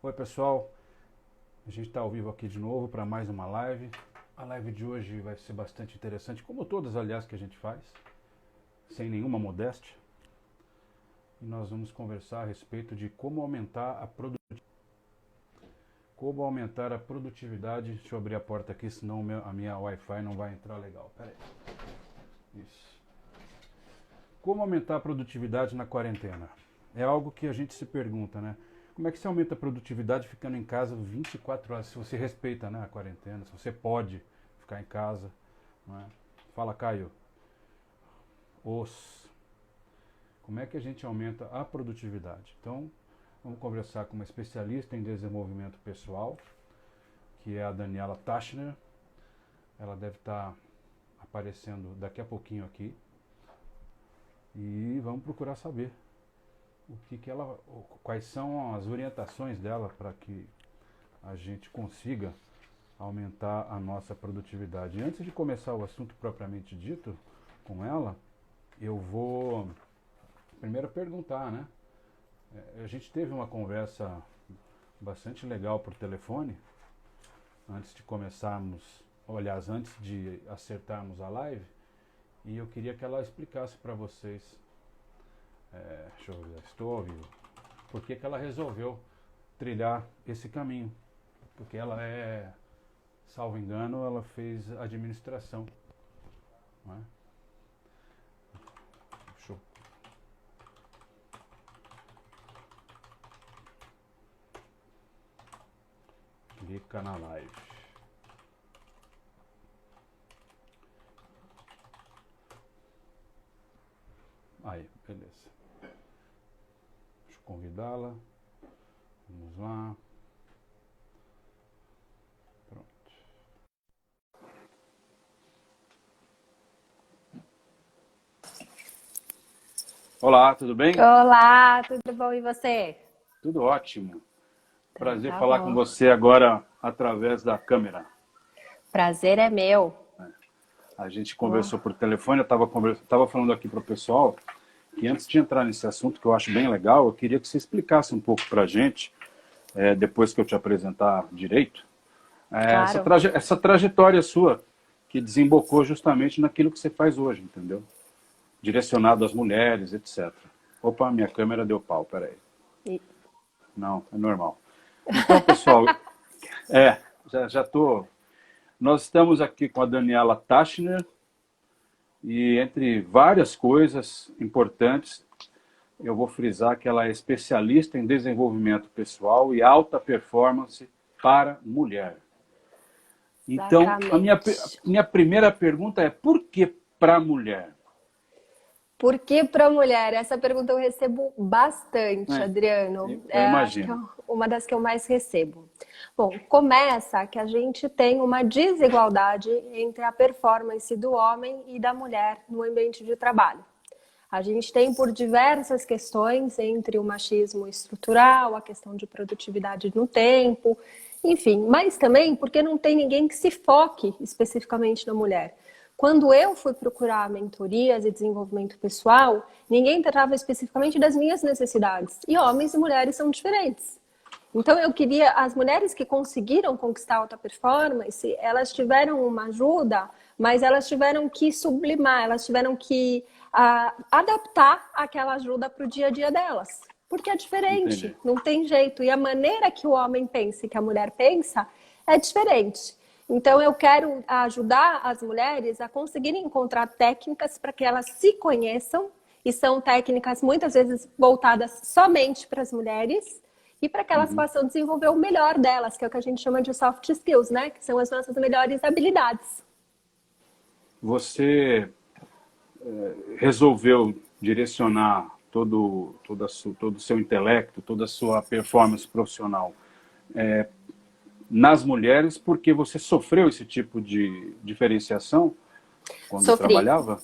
Oi pessoal, a gente está ao vivo aqui de novo para mais uma live. A live de hoje vai ser bastante interessante, como todas, aliás, que a gente faz, sem nenhuma modéstia. E nós vamos conversar a respeito de como aumentar a produtividade. Como aumentar a produtividade. Deixa eu abrir a porta aqui, senão a minha Wi-Fi não vai entrar legal. Pera aí. Isso. Como aumentar a produtividade na quarentena? É algo que a gente se pergunta, né? Como é que você aumenta a produtividade ficando em casa 24 horas? Se você respeita, né, a quarentena, se você pode ficar em casa, não é? Fala, Caio. Como é que a gente aumenta a produtividade? Então, vamos conversar com uma especialista em desenvolvimento pessoal, que é a Daniela Tachner. Ela deve estar aparecendo daqui a pouquinho aqui. E vamos procurar saber quais são as orientações dela para que a gente consiga aumentar a nossa produtividade. E antes de começar o assunto propriamente dito com ela, eu vou primeiro perguntar, né? A gente teve uma conversa bastante legal por telefone antes de começarmos, aliás, antes de acertarmos a live, e eu queria que ela explicasse para vocês. Deixa eu ver, estou ao vivo. Por que ela resolveu trilhar esse caminho? Porque ela salvo engano, ela fez administração, não é? Deixa eu... Clica na live. Aí, beleza. Deixa eu convidá-la. Vamos lá. Pronto. Olá, tudo bem? Olá, tudo bom e você? Tudo ótimo. Prazer Tá falar com bom. você agora através da câmera. Prazer é meu. A gente Ó, conversou por telefone, eu estava falando aqui para o pessoal que antes de entrar nesse assunto, que eu acho bem legal, eu queria que você explicasse um pouco para a gente, depois que eu te apresentar direito, claro. essa trajetória sua, que desembocou justamente naquilo que você faz hoje, entendeu? Direcionado às mulheres, etc. Opa, minha câmera deu pau, peraí. E- Não, é normal. Então, pessoal, é, já estou... Nós estamos aqui com a Daniela Tachner e, entre várias coisas importantes, eu vou frisar que ela é especialista em desenvolvimento pessoal e alta performance para mulher. Então, a Exatamente. minha primeira pergunta é: por que para mulher? Por que para mulher? Essa pergunta eu recebo bastante, É, Adriano. eu Acho que é imagino. uma das que eu mais recebo. Bom, começa que a gente tem uma desigualdade entre a performance do homem e da mulher no ambiente de trabalho. A gente tem por diversas questões, entre o machismo estrutural, a questão de produtividade no tempo, enfim, mas também porque não tem ninguém que se foque especificamente na mulher. Quando eu fui procurar mentorias e desenvolvimento pessoal, ninguém tratava especificamente das minhas necessidades. E homens e mulheres são diferentes. Então eu queria, as mulheres que conseguiram conquistar alta performance, elas tiveram uma ajuda, mas elas tiveram que sublimar, elas tiveram que adaptar aquela ajuda para o dia a dia delas. Porque é Entendi. diferente, não tem jeito. E a maneira que o homem pensa e que a mulher pensa é diferente. Então eu quero ajudar as mulheres a conseguirem encontrar técnicas para que elas se conheçam, e são técnicas muitas vezes voltadas somente para as mulheres, e para que elas Uhum. possam desenvolver o melhor delas, que é o que a gente chama de soft skills, né? Que são as nossas melhores habilidades. Você resolveu direcionar todo o seu intelecto, toda a sua performance profissional nas mulheres porque você sofreu esse tipo de diferenciação quando Sofri. trabalhava?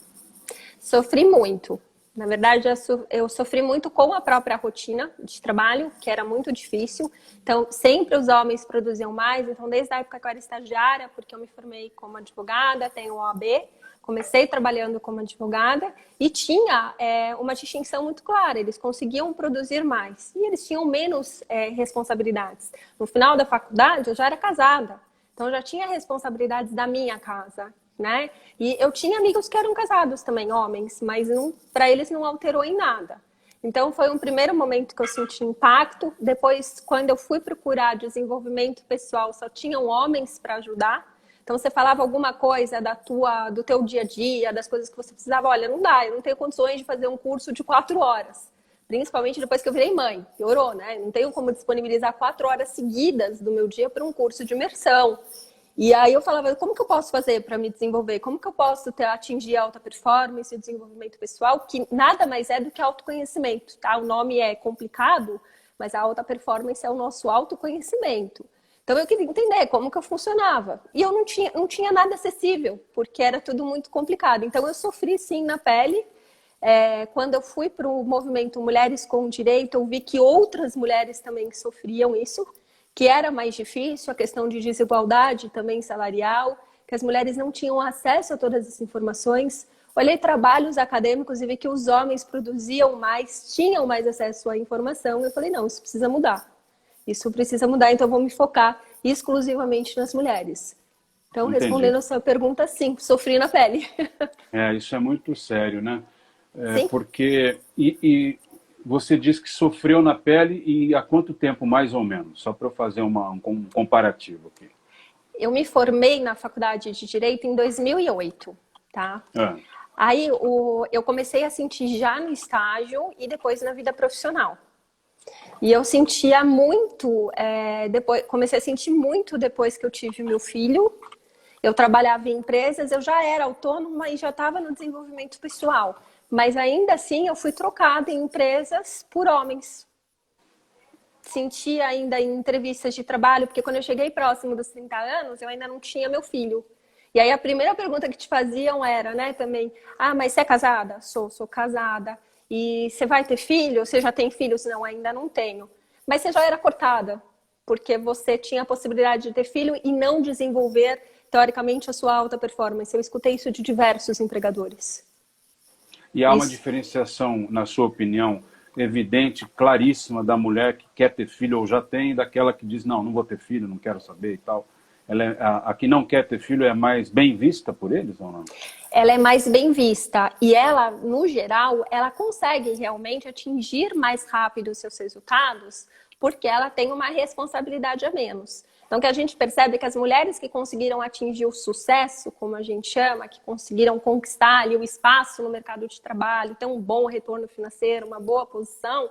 Sofri muito. Na verdade, eu sofri muito com a própria rotina de trabalho, que era muito difícil. Então, sempre os homens produziam mais. Então, desde a época que eu era estagiária, porque eu me formei como advogada, tenho OAB, comecei trabalhando como advogada e tinha uma distinção muito clara. Eles conseguiam produzir mais e eles tinham menos responsabilidades. No final da faculdade, eu já era casada, então eu já tinha responsabilidades da minha casa, né? E eu tinha amigos que eram casados também, homens, mas para eles não alterou em nada. Então, foi um primeiro momento que eu senti impacto. Depois, quando eu fui procurar desenvolvimento pessoal, só tinham homens para ajudar. Então, você falava alguma coisa do teu dia a dia, das coisas que você precisava. Olha, não dá, eu não tenho condições de fazer um curso de 4 horas. Principalmente depois que eu virei mãe. Piorou, né? Não tenho como disponibilizar 4 horas seguidas do meu dia para um curso de imersão. E aí eu falava, como que eu posso fazer para me desenvolver? Como que eu posso atingir a alta performance e o desenvolvimento pessoal? Que nada mais é do que autoconhecimento, tá? O nome é complicado, mas a alta performance é o nosso autoconhecimento. Então eu queria entender como que eu funcionava. E eu não tinha nada acessível, porque era tudo muito complicado. Então eu sofri sim na pele. Quando eu fui para o movimento Mulheres com Direito, eu vi que outras mulheres também sofriam isso, que era mais difícil, a questão de desigualdade também salarial, que as mulheres não tinham acesso a todas as informações. Olhei trabalhos acadêmicos e vi que os homens produziam mais, tinham mais acesso à informação. Eu falei, não, isso precisa mudar. Isso precisa mudar, então eu vou me focar exclusivamente nas mulheres. Então, Entendi. Respondendo a sua pergunta, sim, sofri na pele. Isso é muito sério, né? Sim. Porque... Você disse que sofreu na pele e há quanto tempo, mais ou menos? Só para eu fazer um comparativo aqui. Eu me formei na faculdade de Direito em 2008, tá? Aí eu comecei a sentir já no estágio e depois na vida profissional. E eu sentia muito, comecei a sentir muito depois que eu tive meu filho. Eu trabalhava em empresas, eu já era autônoma e já estava no desenvolvimento pessoal. Mas ainda assim eu fui trocada em empresas por homens. Senti ainda em entrevistas de trabalho, porque quando eu cheguei próximo dos 30 anos, eu ainda não tinha meu filho. E aí a primeira pergunta que te faziam era, né, também, mas você é casada? Sou casada. E você vai ter filho? Você já tem filhos? Não, ainda não tenho. Mas você já era cortada, porque você tinha a possibilidade de ter filho e não desenvolver, teoricamente, a sua alta performance. Eu escutei isso de diversos empregadores. E há uma diferenciação, na sua opinião, evidente, claríssima, da mulher que quer ter filho ou já tem, e daquela que diz, não vou ter filho, não quero saber e tal. A que não quer ter filho é mais bem vista por eles ou não? Ela é mais bem vista e ela, no geral, ela consegue realmente atingir mais rápido os seus resultados porque ela tem uma responsabilidade a menos. Então, que a gente percebe que as mulheres que conseguiram atingir o sucesso, como a gente chama, que conseguiram conquistar ali o espaço no mercado de trabalho, ter um bom retorno financeiro, uma boa posição,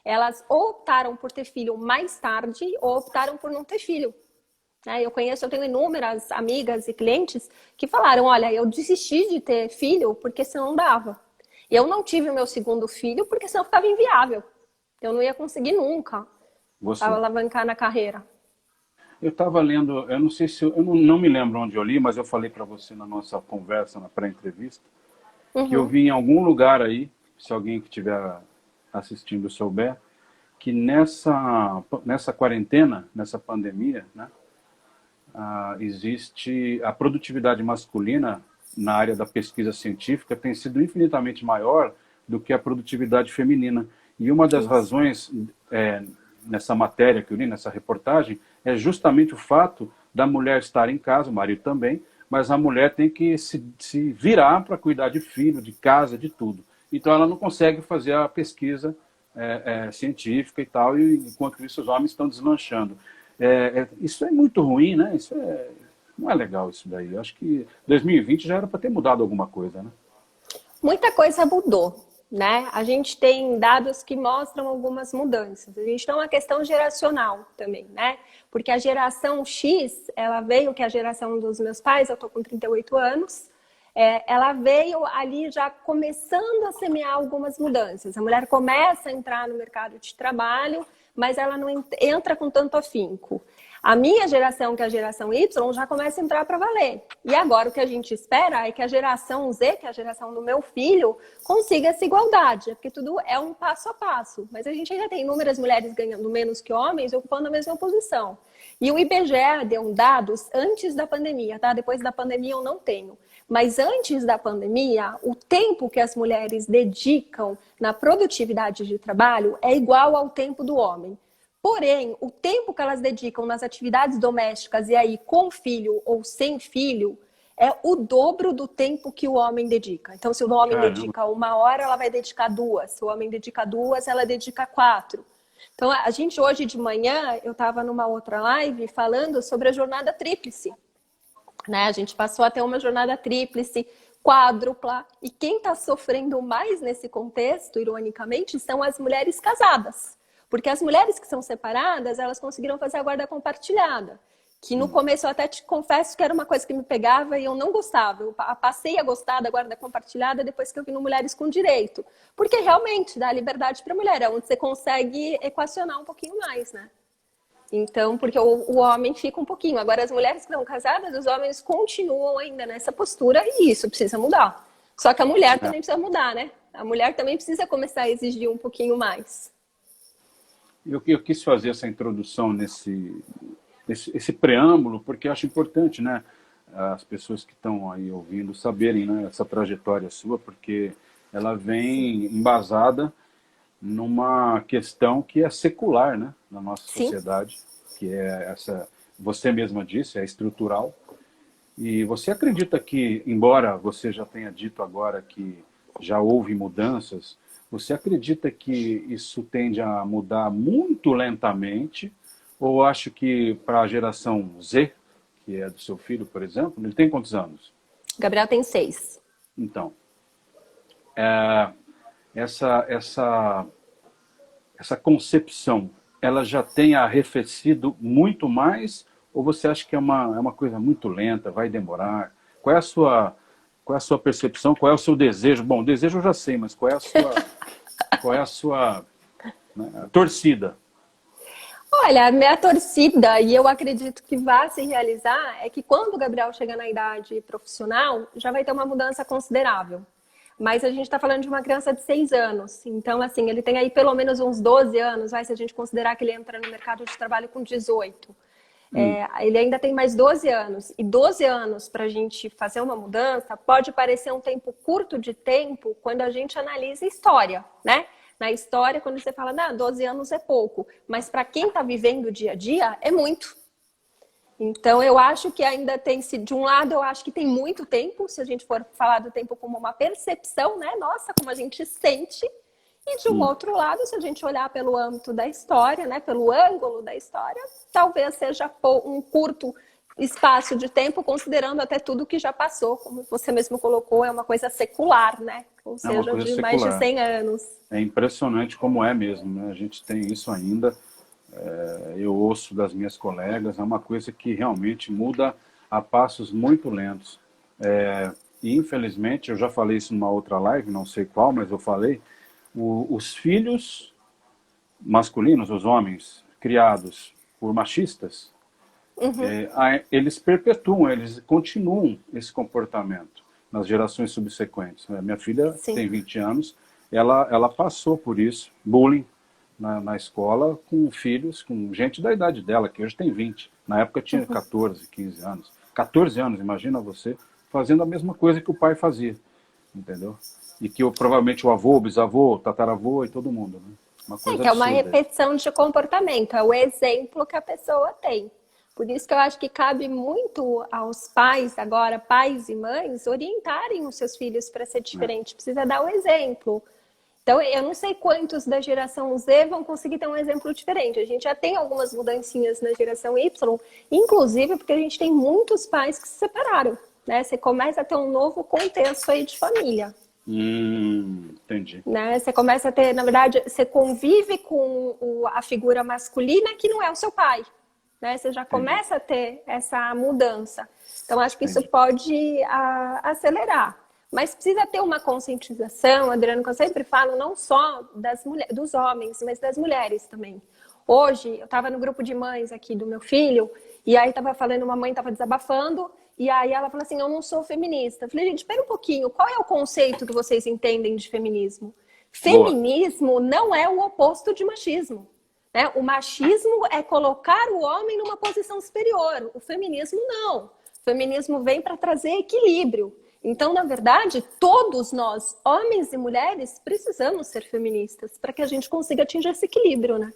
elas ou optaram por ter filho mais tarde ou optaram por não ter filho. Eu tenho inúmeras amigas e clientes que falaram, olha, eu desisti de ter filho porque senão não dava. Eu não tive o meu segundo filho porque senão ficava inviável. Eu não ia conseguir nunca alavancar na carreira. Eu estava lendo, eu não sei se eu não me lembro onde eu li, mas eu falei para você na nossa conversa, na pré-entrevista, que eu vi em algum lugar aí, se alguém que estiver assistindo souber, que nessa quarentena, nessa pandemia, né, existe a produtividade masculina na área da pesquisa científica tem sido infinitamente maior do que a produtividade feminina. E uma das razões nessa matéria que eu li, nessa reportagem, é justamente o fato da mulher estar em casa, o marido também, mas a mulher tem que se virar para cuidar de filho, de casa, de tudo. Então ela não consegue fazer a pesquisa científica e tal, e enquanto isso os homens estão deslanchando. Isso é muito ruim, né? Não é legal isso daí. Eu acho que 2020 já era para ter mudado alguma coisa, né? Muita coisa mudou, né? A gente tem dados que mostram algumas mudanças. A gente tem uma questão geracional também, né? Porque a geração X, ela veio, que é a geração dos meus pais, eu tô com 38 anos, ela veio ali já começando a semear algumas mudanças. A mulher começa a entrar no mercado de trabalho, mas ela não entra com tanto afinco. A minha geração, que é a geração Y, já começa a entrar para valer. E agora o que a gente espera é que a geração Z, que é a geração do meu filho, consiga essa igualdade, porque tudo é um passo a passo. Mas a gente ainda tem inúmeras mulheres ganhando menos que homens, ocupando a mesma posição. E o IBGE deu dados antes da pandemia, tá? Depois da pandemia eu não tenho. Mas antes da pandemia, o tempo que as mulheres dedicam na produtividade de trabalho é igual ao tempo do homem. Porém, o tempo que elas dedicam nas atividades domésticas, e aí com filho ou sem filho, é o dobro do tempo que o homem dedica. Então, se o homem dedica 1 hora, ela vai dedicar 2. Se o homem dedica 2, ela dedica 4. Então, a gente hoje de manhã, eu estava numa outra live falando sobre a jornada tríplice. Né? A gente passou a ter uma jornada tríplice, quádrupla. E quem está sofrendo mais nesse contexto, ironicamente, são as mulheres casadas. Porque as mulheres que são separadas, elas conseguiram fazer a guarda compartilhada. Que no começo eu até te confesso que era uma coisa que me pegava e eu não gostava. Eu passei a gostar da guarda compartilhada depois que eu vi no Mulheres com Direito. Porque realmente dá liberdade para a mulher, é onde você consegue equacionar um pouquinho mais, né? Então, porque o homem fica um pouquinho. Agora, as mulheres que estão casadas, os homens continuam ainda nessa postura e isso precisa mudar. Só que a mulher também precisa mudar, né? A mulher também precisa começar a exigir um pouquinho mais. Eu quis fazer essa introdução esse preâmbulo, porque eu acho importante, né, as pessoas que estão aí ouvindo saberem, né, essa trajetória sua, porque ela vem embasada numa questão que é secular, né, na nossa sociedade, que é essa, você mesma disse, é estrutural. E você acredita que, embora você já tenha dito agora que já houve mudanças, você acredita que isso tende a mudar muito lentamente? Ou acho que para a geração Z, que é do seu filho, por exemplo, ele tem quantos anos? Gabriel tem 6. Então, essa concepção, ela já tem arrefecido muito mais? Ou você acha que é uma coisa muito lenta, vai demorar? Qual é a sua percepção? Qual é o seu desejo? Bom, desejo eu já sei, mas qual é a sua né, torcida? Olha, a minha torcida, e eu acredito que vai se realizar, é que quando o Gabriel chegar na idade profissional, já vai ter uma mudança considerável. Mas a gente está falando de uma criança de 6 anos. Então, assim, ele tem aí pelo menos uns 12 anos, se a gente considerar que ele entra no mercado de trabalho com 18. Ele ainda tem mais 12 anos. E 12 anos para a gente fazer uma mudança pode parecer um tempo curto de tempo quando a gente analisa história, né? Na história, quando você fala, 12 anos é pouco. Mas para quem está vivendo o dia a dia, é muito. Então, eu acho que ainda tem, de um lado, eu acho que tem muito tempo, se a gente for falar do tempo como uma percepção, né? Nossa, como a gente sente. E de um outro lado, se a gente olhar pelo âmbito da história, né? Pelo ângulo da história, talvez seja um curto espaço de tempo, considerando até tudo que já passou, como você mesmo colocou, é uma coisa secular, né? Ou seja, de mais de 100 anos. É impressionante como é mesmo, né? A gente tem isso ainda, eu ouço das minhas colegas, é uma coisa que realmente muda a passos muito lentos. E infelizmente, eu já falei isso numa outra live, não sei qual, mas eu falei, os filhos masculinos, os homens criados por machistas, eles perpetuam, eles continuam esse comportamento nas gerações subsequentes. Minha filha tem 20 anos, ela passou por isso, bullying na escola com filhos, com gente da idade dela, que hoje tem 20. Na época tinha 14, 15 anos. 14 anos, imagina você, fazendo a mesma coisa que o pai fazia, entendeu? E que provavelmente o avô, o bisavô, o tataravô e todo mundo, né? Uma coisa que é uma absurda. repetição de comportamento, é o exemplo que a pessoa tem. Por isso que eu acho que cabe muito aos pais agora, pais e mães, orientarem os seus filhos para ser diferente. Precisa dar o exemplo. Então, eu não sei quantos da geração Z vão conseguir ter um exemplo diferente. A gente já tem algumas mudancinhas na geração Y, inclusive porque a gente tem muitos pais que se separaram, né? Você começa a ter um novo contexto aí de família. Entendi. Né? Você começa a ter, na verdade, você convive com a figura masculina que não é o seu pai. Né? Você já começa a ter essa mudança. Então, acho que isso pode acelerar. Mas precisa ter uma conscientização, Adriano, que eu sempre falo, não só dos homens, mas das mulheres também. Hoje, eu estava no grupo de mães aqui do meu filho, e aí estava falando, uma mãe estava desabafando, e aí ela falou assim, eu não sou feminista. Eu falei, gente, espera um pouquinho, qual é o conceito que vocês entendem de feminismo? Feminismo não é o oposto de machismo. Né? O machismo é colocar o homem numa posição superior, o feminismo não. O feminismo vem para trazer equilíbrio. Então, na verdade, todos nós, homens e mulheres, precisamos ser feministas para que a gente consiga atingir esse equilíbrio, né?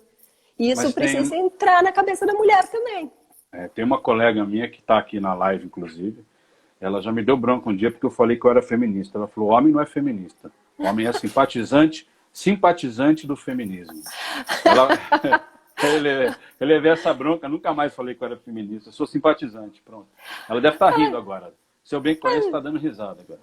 E isso precisa entrar na cabeça da mulher também. Tem uma colega minha que está aqui na live, inclusive, ela já me deu bronca um dia porque eu falei que eu era feminista. Ela falou, homem não é feminista. Homem é simpatizante do feminismo. Eu levei essa bronca, nunca mais falei que eu era feminista. Eu sou simpatizante, pronto. Ela deve estar rindo agora. Se eu bem conheço, está dando risada agora.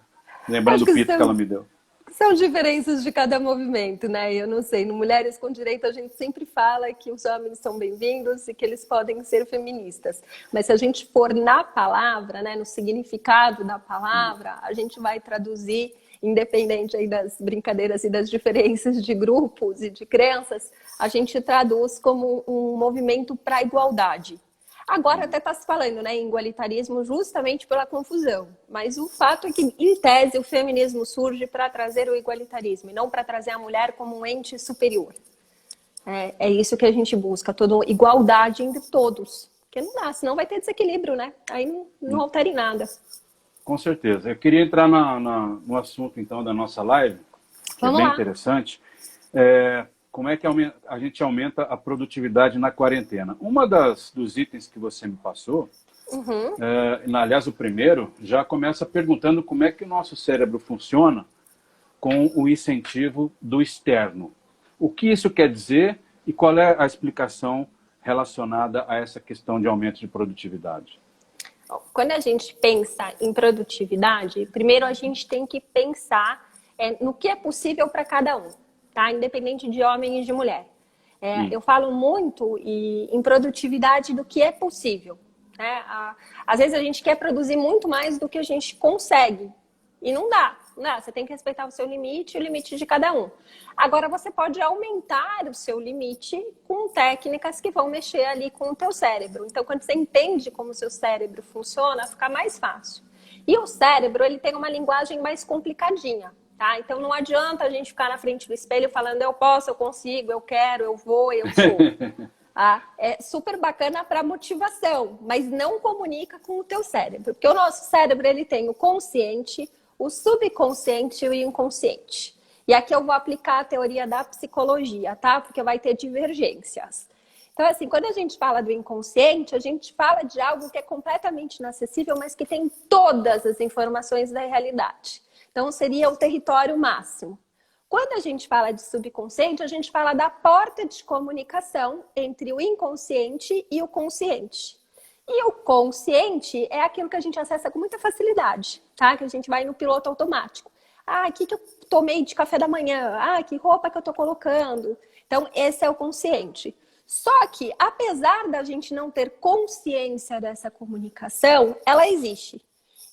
Lembrando o pito que ela me deu. São diferenças de cada movimento, né? Eu não sei, no Mulheres com Direito a gente sempre fala que os homens são bem-vindos e que eles podem ser feministas. Mas se a gente for na palavra, né, no significado da palavra, a gente vai traduzir, independente aí das brincadeiras e das diferenças de grupos e de crenças, a gente traduz como um movimento para a igualdade. Agora até está se falando, né, em igualitarismo justamente pela confusão. Mas o fato é que, em tese, o feminismo surge para trazer o igualitarismo e não para trazer a mulher como um ente superior. É isso que a gente busca, toda igualdade entre todos. Porque não dá, senão vai ter desequilíbrio, né? Aí não altera em nada. Com certeza. Eu queria entrar no assunto, então, da nossa live, que é bem interessante. Como é que a gente aumenta a produtividade na quarentena? Dos itens que você me passou, aliás, o primeiro, já começa perguntando como é que o nosso cérebro funciona com o incentivo do externo. O que isso quer dizer e qual é a explicação relacionada a essa questão de aumento de produtividade? Quando a gente pensa em produtividade, primeiro a gente tem que pensar no que é possível para cada um. Tá? Independente de homem e de mulher. Eu falo muito em produtividade do que é possível. Né? Às vezes a gente quer produzir muito mais do que a gente consegue. E não dá. Você tem que respeitar o seu limite e o limite de cada um. Agora você pode aumentar o seu limite com técnicas que vão mexer ali com o teu cérebro. Então, quando você entende como o seu cérebro funciona, fica mais fácil. E o cérebro, ele tem uma linguagem mais complicadinha. Tá? Então não adianta a gente ficar na frente do espelho falando eu posso, eu consigo, eu quero, eu vou, eu sou. É super bacana para motivação, mas não comunica com o teu cérebro. Porque o nosso cérebro ele tem o consciente, o subconsciente e o inconsciente. E aqui eu vou aplicar a teoria da psicologia, tá? Porque vai ter divergências. Então, assim, quando a gente fala do inconsciente, a gente fala de algo que é completamente inacessível, mas que tem todas as informações da realidade. Então, seria o território máximo. Quando a gente fala de subconsciente, a gente fala da porta de comunicação entre o inconsciente e o consciente. E o consciente é aquilo que a gente acessa com muita facilidade, tá? Que a gente vai no piloto automático. O que eu tomei de café da manhã? Que roupa que eu tô colocando? Então, esse é o consciente. Só que, apesar da gente não ter consciência dessa comunicação, ela existe.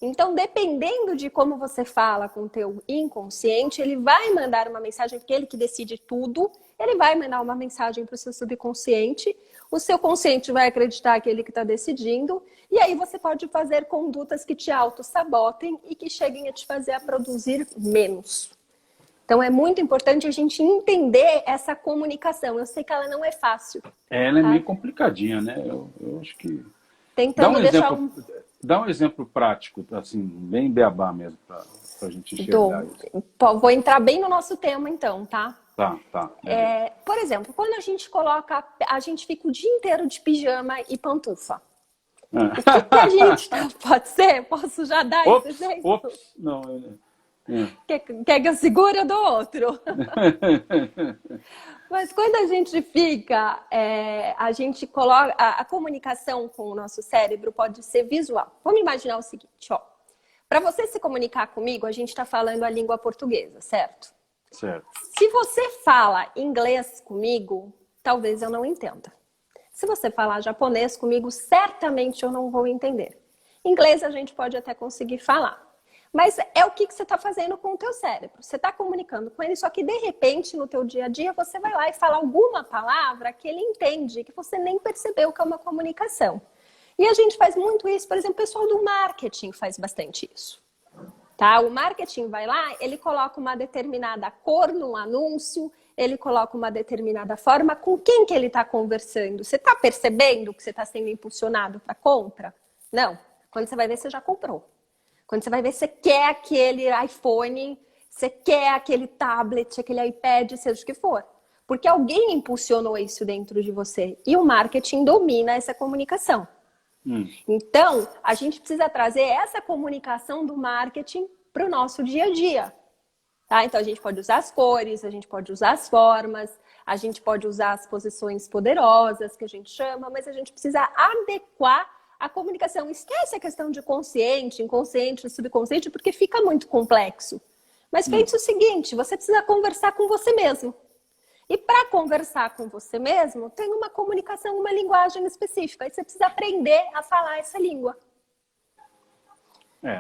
Então, dependendo de como você fala com o teu inconsciente, ele vai mandar uma mensagem, porque ele que decide tudo, ele vai mandar uma mensagem para o seu subconsciente, o seu consciente vai acreditar que ele que está decidindo, e aí você pode fazer condutas que te auto-sabotem e que cheguem a te fazer a produzir menos. Então, é muito importante a gente entender essa comunicação. Eu sei que ela não é fácil. Ela é meio complicadinha, né? Eu acho que... Tentando deixar Dá um exemplo prático, assim, bem beabá mesmo, para a gente enxergar isso. Vou entrar bem no nosso tema, então, tá? Tá. Por exemplo, quando a gente fica o dia inteiro de pijama e pantufa. O que a gente... Pode ser? Posso já dar esse exemplo? Não. Quer que eu segure ou dou outro? Mas quando a gente fica, a gente coloca, a comunicação com o nosso cérebro pode ser visual. Vamos imaginar o seguinte, ó. Para você se comunicar comigo, a gente está falando a língua portuguesa, certo? Certo. Se você fala inglês comigo, talvez eu não entenda. Se você falar japonês comigo, certamente eu não vou entender. Inglês a gente pode até conseguir falar. Mas é o que você está fazendo com o teu cérebro. Você está comunicando com ele, só que de repente, no teu dia a dia, você vai lá e fala alguma palavra que ele entende, que você nem percebeu que é uma comunicação. E a gente faz muito isso, por exemplo, o pessoal do marketing faz bastante isso. Tá? O marketing vai lá, ele coloca uma determinada cor no anúncio, ele coloca uma determinada forma, com quem que ele está conversando? Você está percebendo que você está sendo impulsionado para compra? Não. Quando você vai ver, você já comprou. Quando você vai ver, você quer aquele iPhone, você quer aquele tablet, aquele iPad, seja o que for. Porque alguém impulsionou isso dentro de você. E o marketing domina essa comunicação. Então, a gente precisa trazer essa comunicação do marketing para o nosso dia a dia. Tá? Então, a gente pode usar as cores, a gente pode usar as formas, a gente pode usar as posições poderosas, que a gente chama, mas a gente precisa adequar a comunicação. Esquece a questão de consciente, inconsciente, subconsciente, porque fica muito complexo. Mas pense o seguinte, você precisa conversar com você mesmo. E para conversar com você mesmo, tem uma comunicação, uma linguagem específica. E você precisa aprender a falar essa língua.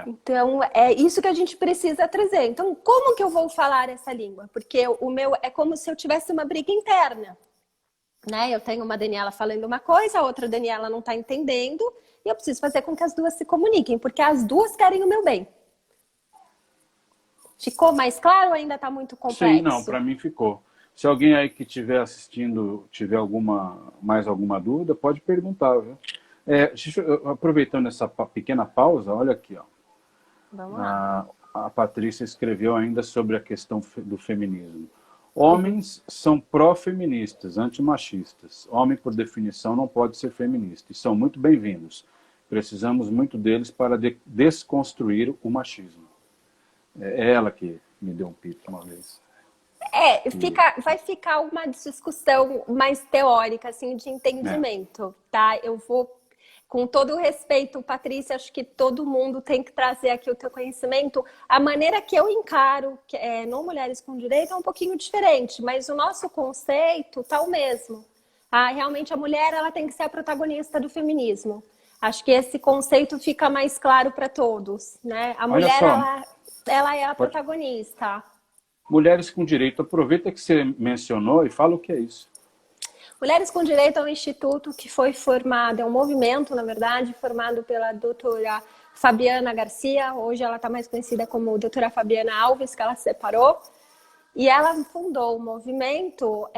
Então, é isso que a gente precisa trazer. Então, como que eu vou falar essa língua? Porque o meu é como se eu tivesse uma briga interna. Né? Eu tenho uma Daniela falando uma coisa, a outra Daniela não está entendendo. E eu preciso fazer com que as duas se comuniquem, porque as duas querem o meu bem. Ficou mais claro ou ainda está muito complexo? Sim, não, para mim ficou. Se alguém aí que estiver assistindo tiver mais alguma dúvida, pode perguntar, viu? Aproveitando essa pequena pausa, olha aqui, ó. Vamos lá. A Patrícia escreveu ainda sobre a questão do feminismo. Homens são pró-feministas, antimachistas. Homem, por definição, não pode ser feminista. E são muito bem-vindos. Precisamos muito deles para desconstruir o machismo. É ela que me deu um pito uma vez. Vai ficar uma discussão mais teórica, assim, de entendimento, tá? Eu vou, com todo o respeito, Patrícia, acho que todo mundo tem que trazer aqui o teu conhecimento. A maneira que eu encaro no Mulheres com Direito é um pouquinho diferente, mas o nosso conceito tá o mesmo. Realmente a mulher, ela tem que ser a protagonista do feminismo. Acho que esse conceito fica mais claro para todos, né? A mulher, ela é a protagonista. Mulheres com Direito, aproveita que você mencionou e fala o que é isso. Mulheres com Direito é um instituto que foi formado, é um movimento, na verdade, formado pela doutora Fabiana Garcia. Hoje ela está mais conhecida como doutora Fabiana Alves, que ela se separou. E ela fundou o movimento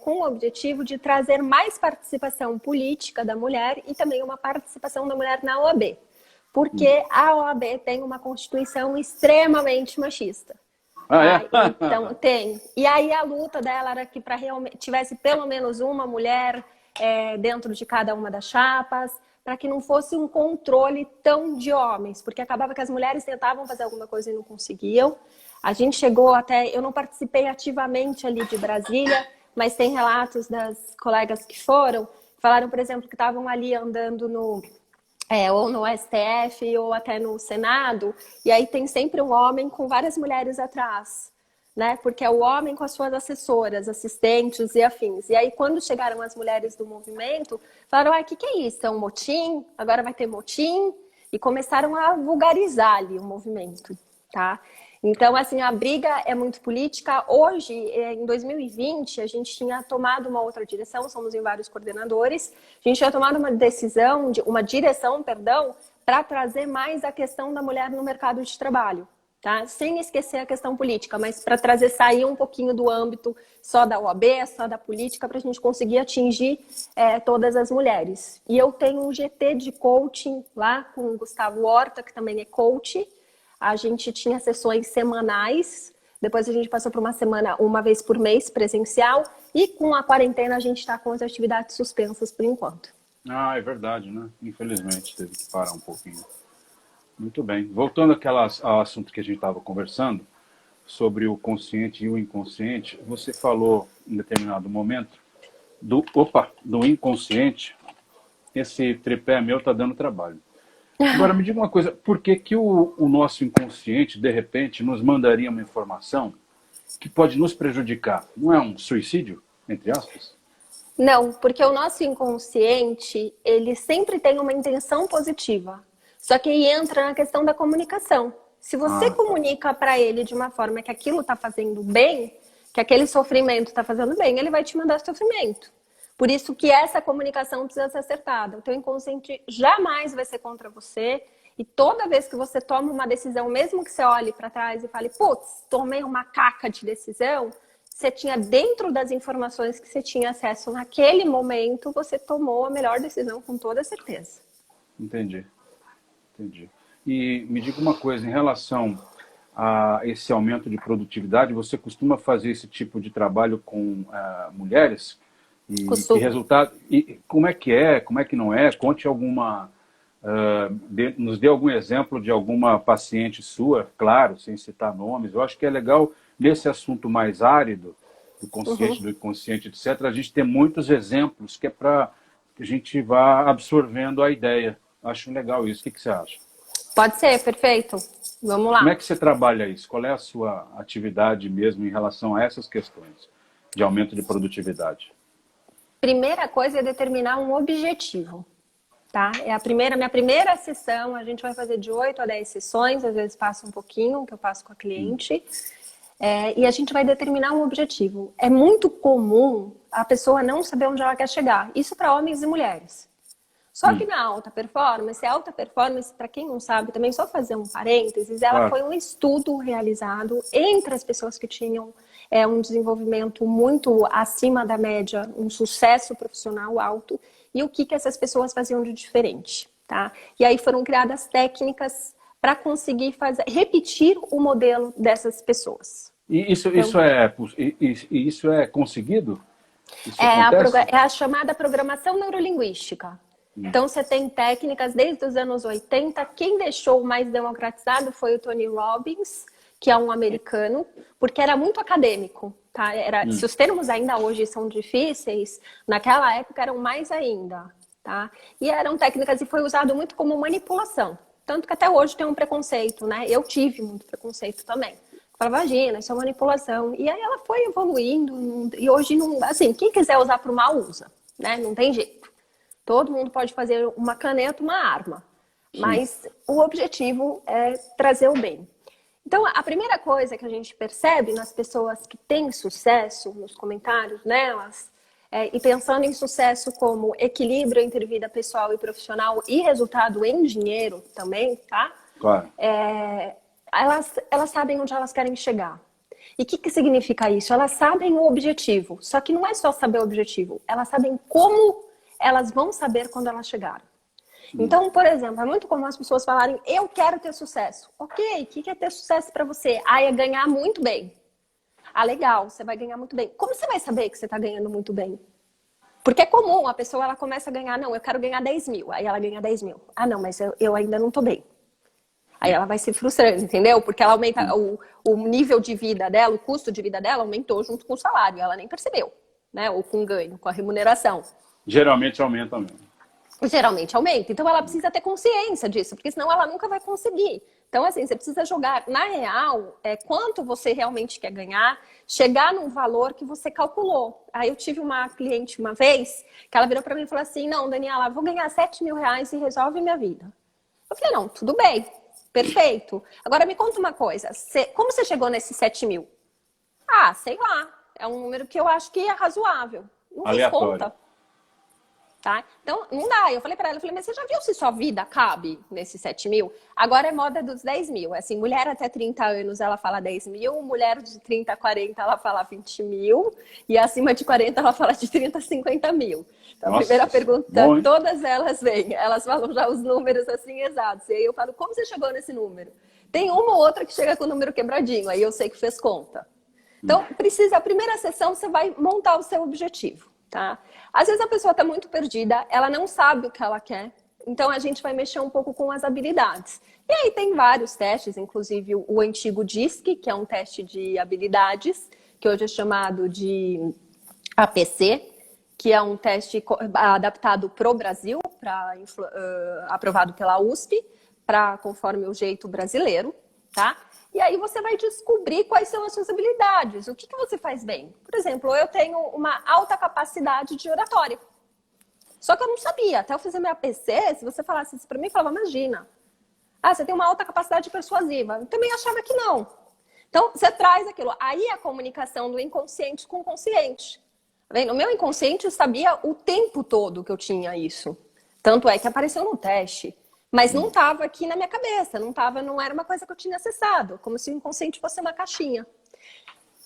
com o objetivo de trazer mais participação política da mulher e também uma participação da mulher na OAB. Porque a OAB tem uma constituição extremamente machista. Então, tem. E aí a luta dela era que para realmente tivesse pelo menos uma mulher dentro de cada uma das chapas, para que não fosse um controle tão de homens, porque acabava que as mulheres tentavam fazer alguma coisa e não conseguiam. A gente chegou até, eu não participei ativamente ali de Brasília, mas tem relatos das colegas que falaram, por exemplo, que estavam ali andando ou no STF ou até no Senado, e aí tem sempre um homem com várias mulheres atrás, né? Porque é o homem com as suas assessoras, assistentes e afins. E aí quando chegaram as mulheres do movimento, falaram, o que é isso? É um motim? Agora vai ter motim? E começaram a vulgarizar ali o movimento, tá? Então, assim, a briga é muito política. Hoje, em 2020, a gente tinha tomado uma outra direção, somos em vários coordenadores, a gente tinha tomado uma direção, para trazer mais a questão da mulher no mercado de trabalho, tá? Sem esquecer a questão política, mas para sair um pouquinho do âmbito só da OAB, só da política, para a gente conseguir atingir todas as mulheres. E eu tenho um GT de coaching lá com o Gustavo Horta, que também é coach. A gente tinha sessões semanais, depois a gente passou por uma semana, uma vez por mês, presencial, e com a quarentena a gente está com as atividades suspensas por enquanto. É verdade, né? Infelizmente teve que parar um pouquinho. Muito bem. Voltando ao assunto que a gente estava conversando, sobre o consciente e o inconsciente, você falou em determinado momento do inconsciente. Esse tripé meu está dando trabalho. Agora, me diga uma coisa, por que o nosso inconsciente, de repente, nos mandaria uma informação que pode nos prejudicar? Não é um suicídio, entre aspas? Não, porque o nosso inconsciente, ele sempre tem uma intenção positiva. Só que aí entra na questão da comunicação. Se você comunica para ele de uma forma que aquilo está fazendo bem, que aquele sofrimento está fazendo bem, ele vai te mandar sofrimento. Por isso que essa comunicação precisa ser acertada. O teu inconsciente jamais vai ser contra você. E toda vez que você toma uma decisão, mesmo que você olhe para trás e fale, putz, tomei uma caca de decisão, você tinha dentro das informações que você tinha acesso naquele momento, você tomou a melhor decisão com toda certeza. Entendi. E me diga uma coisa, em relação a esse aumento de produtividade, você costuma fazer esse tipo de trabalho com mulheres? E que Costumo. resultado? E como é que não é? Conte alguma, nos dê algum exemplo de alguma paciente sua, claro, sem citar nomes. Eu acho que é legal, nesse assunto mais árido, do consciente, do inconsciente, etc., a gente ter muitos exemplos, que é para que a gente vá absorvendo a ideia. Acho legal isso. O que você acha? Pode ser, perfeito. Vamos Como é lá. que você trabalha isso? Qual é a sua atividade mesmo em relação a essas questões de aumento de produtividade? Primeira coisa é determinar um objetivo, tá? É minha primeira sessão, a gente vai fazer de 8 a 10 sessões, às vezes passa um pouquinho, que eu passo com a cliente, e a gente vai determinar um objetivo. É muito comum a pessoa não saber onde ela quer chegar, isso para homens e mulheres. Só que na alta performance, para quem não sabe, também só fazer um parênteses, ela Claro. foi um estudo realizado entre as pessoas que tinham um desenvolvimento muito acima da média, um sucesso profissional alto, e o que essas pessoas faziam de diferente, tá? E aí foram criadas técnicas para conseguir repetir o modelo dessas pessoas. E Então, isso é conseguido? Isso acontece? é a chamada programação neurolinguística. Então, você tem técnicas desde os anos 80. Quem deixou o mais democratizado foi o Tony Robbins, que é um americano, porque era muito acadêmico. Tá? Se os termos ainda hoje são difíceis, naquela época eram mais ainda. Tá? E eram técnicas e foi usado muito como manipulação. Tanto que até hoje tem um preconceito, né? Eu tive muito preconceito também. Falava, imagina, isso é manipulação. E aí ela foi evoluindo, e hoje, não, assim, quem quiser usar para o mal, usa, né? Não tem jeito. Todo mundo pode fazer uma caneta, uma arma, mas o objetivo é trazer o bem. Então, a primeira coisa que a gente percebe nas pessoas que têm sucesso, nos comentários delas, e pensando em sucesso como equilíbrio entre vida pessoal e profissional e resultado em dinheiro também, tá? Claro. Elas sabem onde elas querem chegar. E o que significa isso? Elas sabem o objetivo, só que não é só saber o objetivo, elas sabem como elas vão saber quando elas chegaram. Então, por exemplo, é muito comum as pessoas falarem, eu quero ter sucesso. Ok, o que é ter sucesso para você? É ganhar muito bem. Legal, você vai ganhar muito bem. Como você vai saber que você está ganhando muito bem? Porque é comum, a pessoa ela começa a ganhar, não, eu quero ganhar 10 mil. Aí ela ganha 10 mil. Não, mas eu ainda não estou bem. Aí ela vai se frustrando, entendeu? Porque ela aumenta o nível de vida dela, o custo de vida dela aumentou junto com o salário. Ela nem percebeu, né? Ou com o ganho, com a remuneração. Geralmente aumenta mesmo. Geralmente aumenta. Então ela precisa ter consciência disso, porque senão ela nunca vai conseguir. Então, assim, você precisa jogar, na real, quanto você realmente quer ganhar, chegar num valor que você calculou. Aí eu tive uma cliente uma vez, que ela virou para mim e falou assim, não, Daniela, vou ganhar 7 mil reais e resolve minha vida. Eu falei, não, tudo bem, perfeito. Agora me conta uma coisa, como você chegou nesses 7 mil? Sei lá, é um número que eu acho que é razoável. Não fiz Aleatório. conta. Tá? Então, não dá. Eu falei pra ela, mas você já viu se sua vida cabe nesses 7 mil? Agora é moda dos 10 mil. Assim, mulher até 30 anos, ela fala 10 mil. Mulher de 30 a 40, ela fala 20 mil. E acima de 40, ela fala de 30 a 50 mil. Então, a primeira pergunta, bom, todas elas vêm. Elas falam já os números assim exatos. E aí eu falo, como você chegou nesse número? Tem uma ou outra que chega com o número quebradinho. Aí eu sei que fez conta. Então, a primeira sessão, você vai montar o seu objetivo. Tá? Às vezes a pessoa está muito perdida, ela não sabe o que ela quer, então a gente vai mexer um pouco com as habilidades. E aí tem vários testes, inclusive o antigo DISC, que é um teste de habilidades, que hoje é chamado de APC, que é um teste adaptado para o Brasil, aprovado pela USP, conforme o jeito brasileiro, tá? E aí você vai descobrir quais são as suas habilidades, o que você faz bem. Por exemplo, eu tenho uma alta capacidade de oratória. Só que eu não sabia, até eu fazer minha APC, se você falasse isso para mim, eu falava, imagina. Você tem uma alta capacidade persuasiva. Eu também achava que não. Então, você traz aquilo. Aí é a comunicação do inconsciente com o consciente. O meu inconsciente sabia o tempo todo que eu tinha isso. Tanto é que apareceu no teste. Mas não estava aqui na minha cabeça, não era uma coisa que eu tinha acessado, como se o inconsciente fosse uma caixinha.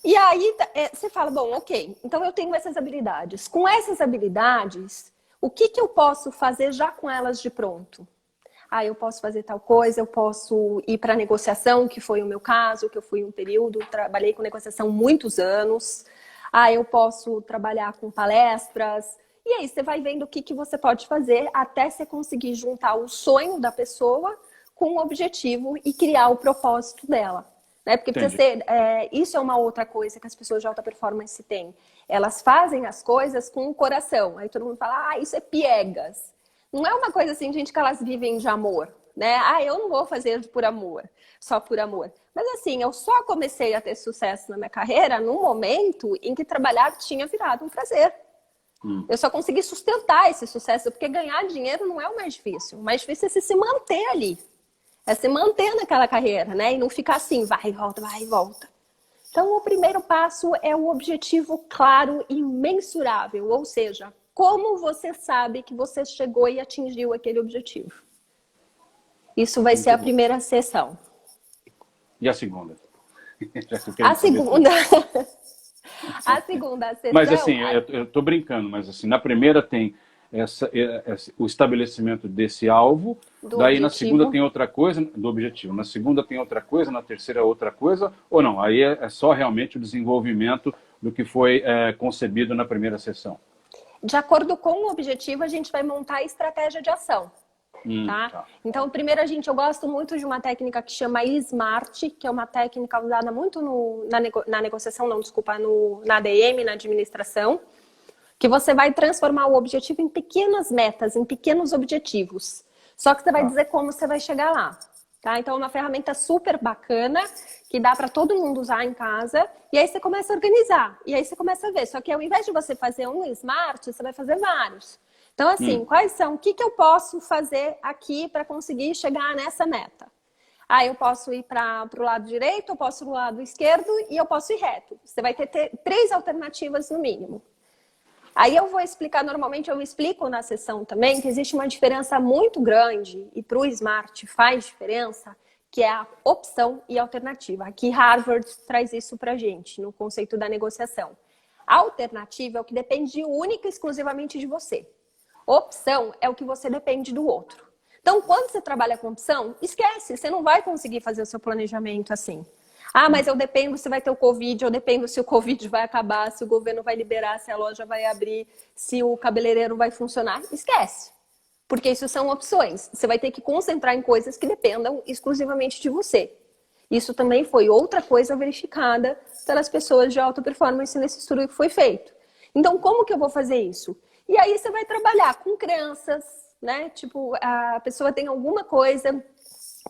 E aí você fala, bom, ok, então eu tenho essas habilidades. Com essas habilidades, o que eu posso fazer já com elas de pronto? Ah, eu posso fazer tal coisa, eu posso ir para negociação, que foi o meu caso, que eu fui um período, trabalhei com negociação muitos anos. Ah, eu posso trabalhar com palestras. E aí você vai vendo o que você pode fazer até você conseguir juntar o sonho da pessoa com o objetivo e criar o propósito dela. Né? Porque precisa ser, isso é uma outra coisa que as pessoas de alta performance têm. Elas fazem as coisas com o coração. Aí todo mundo fala, isso é piegas. Não é uma coisa assim, gente, que elas vivem de amor. Né? Eu não vou fazer por amor, só por amor. Mas assim, eu só comecei a ter sucesso na minha carreira no momento em que trabalhar tinha virado um prazer. Eu só consegui sustentar esse sucesso, porque ganhar dinheiro não é o mais difícil. O mais difícil é se manter ali. É se manter naquela carreira, né? E não ficar assim, vai e volta, vai e volta. Então, o primeiro passo é o objetivo claro e mensurável. Ou seja, como você sabe que você chegou e atingiu aquele objetivo. Isso vai ser a primeira sessão. E a segunda? A segunda... A segunda sessão... Mas assim, eu tô brincando, mas assim, na primeira tem o estabelecimento desse alvo, daí objetivo. Na segunda tem outra coisa, do objetivo, na segunda tem outra coisa, na terceira outra coisa, ou não? Aí é só realmente o desenvolvimento do que foi concebido na primeira sessão. De acordo com o objetivo, a gente vai montar a estratégia de ação. Tá? Então, primeiro eu gosto muito de uma técnica que chama SMART, que é uma técnica usada muito na negociação, na ADM, na administração, que você vai transformar o objetivo em pequenas metas, em pequenos objetivos. Só que você vai dizer como você vai chegar lá. Tá? Então, é uma ferramenta super bacana, que dá para todo mundo usar em casa, e aí você começa a organizar, e aí você começa a ver. Só que ao invés de você fazer um SMART, você vai fazer vários. Então, assim, quais são? O que eu posso fazer aqui para conseguir chegar nessa meta? Eu posso ir para o lado direito, eu posso ir para o lado esquerdo e eu posso ir reto. Você vai ter 3 alternativas no mínimo. Aí eu vou explicar, normalmente eu explico na sessão também, que existe uma diferença muito grande, e para o SMART faz diferença, que é a opção e a alternativa. Aqui Harvard traz isso para a gente, no conceito da negociação. A alternativa é o que depende única e exclusivamente de você. Opção é o que você depende do outro. Então, quando você trabalha com opção, esquece, você não vai conseguir fazer o seu planejamento assim. Mas eu dependo se vai ter o Covid, eu dependo se o Covid vai acabar, se o governo vai liberar, se a loja vai abrir, se o cabeleireiro vai funcionar. Esquece. Porque isso são opções. Você vai ter que concentrar em coisas que dependam exclusivamente de você. Isso também foi outra coisa verificada pelas pessoas de alta performance nesse estudo que foi feito. Então, como que eu vou fazer isso? E aí você vai trabalhar com crenças, né? Tipo, a pessoa tem alguma coisa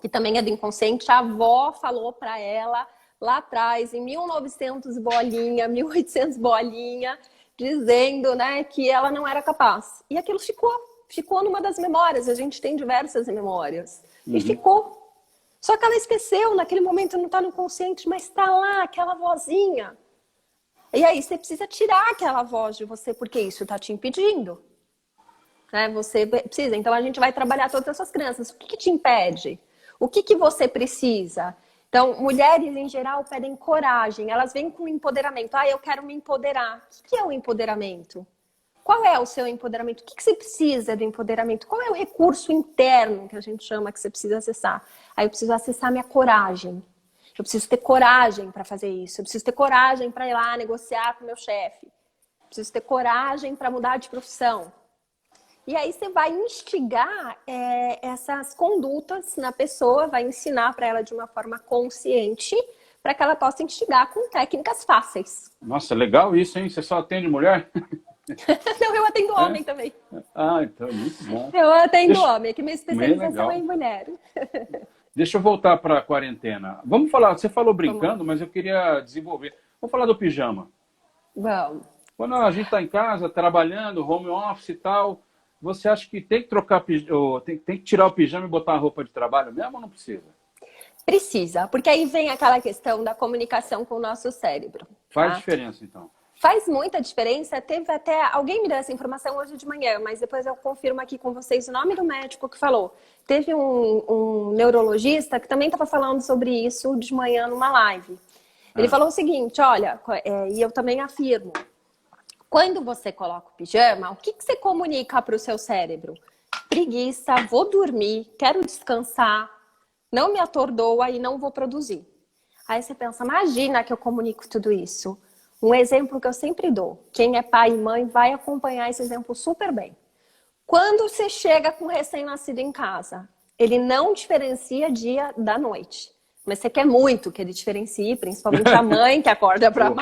que também é do inconsciente, a avó falou para ela lá atrás, em 1900 bolinha, 1800 bolinha, dizendo, né, que ela não era capaz. E aquilo ficou numa das memórias, a gente tem diversas memórias. E ficou. Só que ela esqueceu, naquele momento não está no consciente, mas está lá, aquela vozinha. E aí você precisa tirar aquela voz de você, porque isso está te impedindo. Né? Você precisa. Então a gente vai trabalhar todas essas crenças. O que te impede? O que você precisa? Então, mulheres em geral pedem coragem. Elas vêm com empoderamento. Eu quero me empoderar. O que é o empoderamento? Qual é o seu empoderamento? O que você precisa do empoderamento? Qual é o recurso interno que a gente chama que você precisa acessar? Eu preciso acessar minha coragem. Eu preciso ter coragem para fazer isso. Eu preciso ter coragem para ir lá negociar com o meu chefe. Eu preciso ter coragem para mudar de profissão. E aí você vai instigar essas condutas na pessoa, vai ensinar para ela de uma forma consciente, para que ela possa instigar com técnicas fáceis. Nossa, legal isso, hein? Você só atende mulher? Não, eu atendo homem também. Então é muito bom. Eu atendo homem, que minha especialização é em mulher. Deixa eu voltar para a quarentena. Vamos falar, você falou brincando, mas eu queria desenvolver. Vamos falar do pijama. Vamos. Quando a gente está em casa, trabalhando, home office e tal, você acha que tem que trocar, tem que tirar o pijama e botar a roupa de trabalho mesmo ou não precisa? Precisa, porque aí vem aquela questão da comunicação com o nosso cérebro. Faz diferença, então? Faz muita diferença. Teve até... Alguém me deu essa informação hoje de manhã, mas depois eu confirmo aqui com vocês o nome do médico que falou. Teve um neurologista que também estava falando sobre isso de manhã numa live. Ele falou o seguinte, olha, e eu também afirmo, quando você coloca o pijama, o que você comunica para o seu cérebro? preguiça, vou dormir, quero descansar, não me atordoa e não vou produzir. Aí você pensa, imagina que eu comunico tudo isso. Um exemplo que eu sempre dou, quem é pai e mãe vai acompanhar esse exemplo super bem. Quando você chega com um recém-nascido em casa, ele não diferencia dia da noite. Mas você quer muito que ele diferencie, principalmente a mãe que acorda para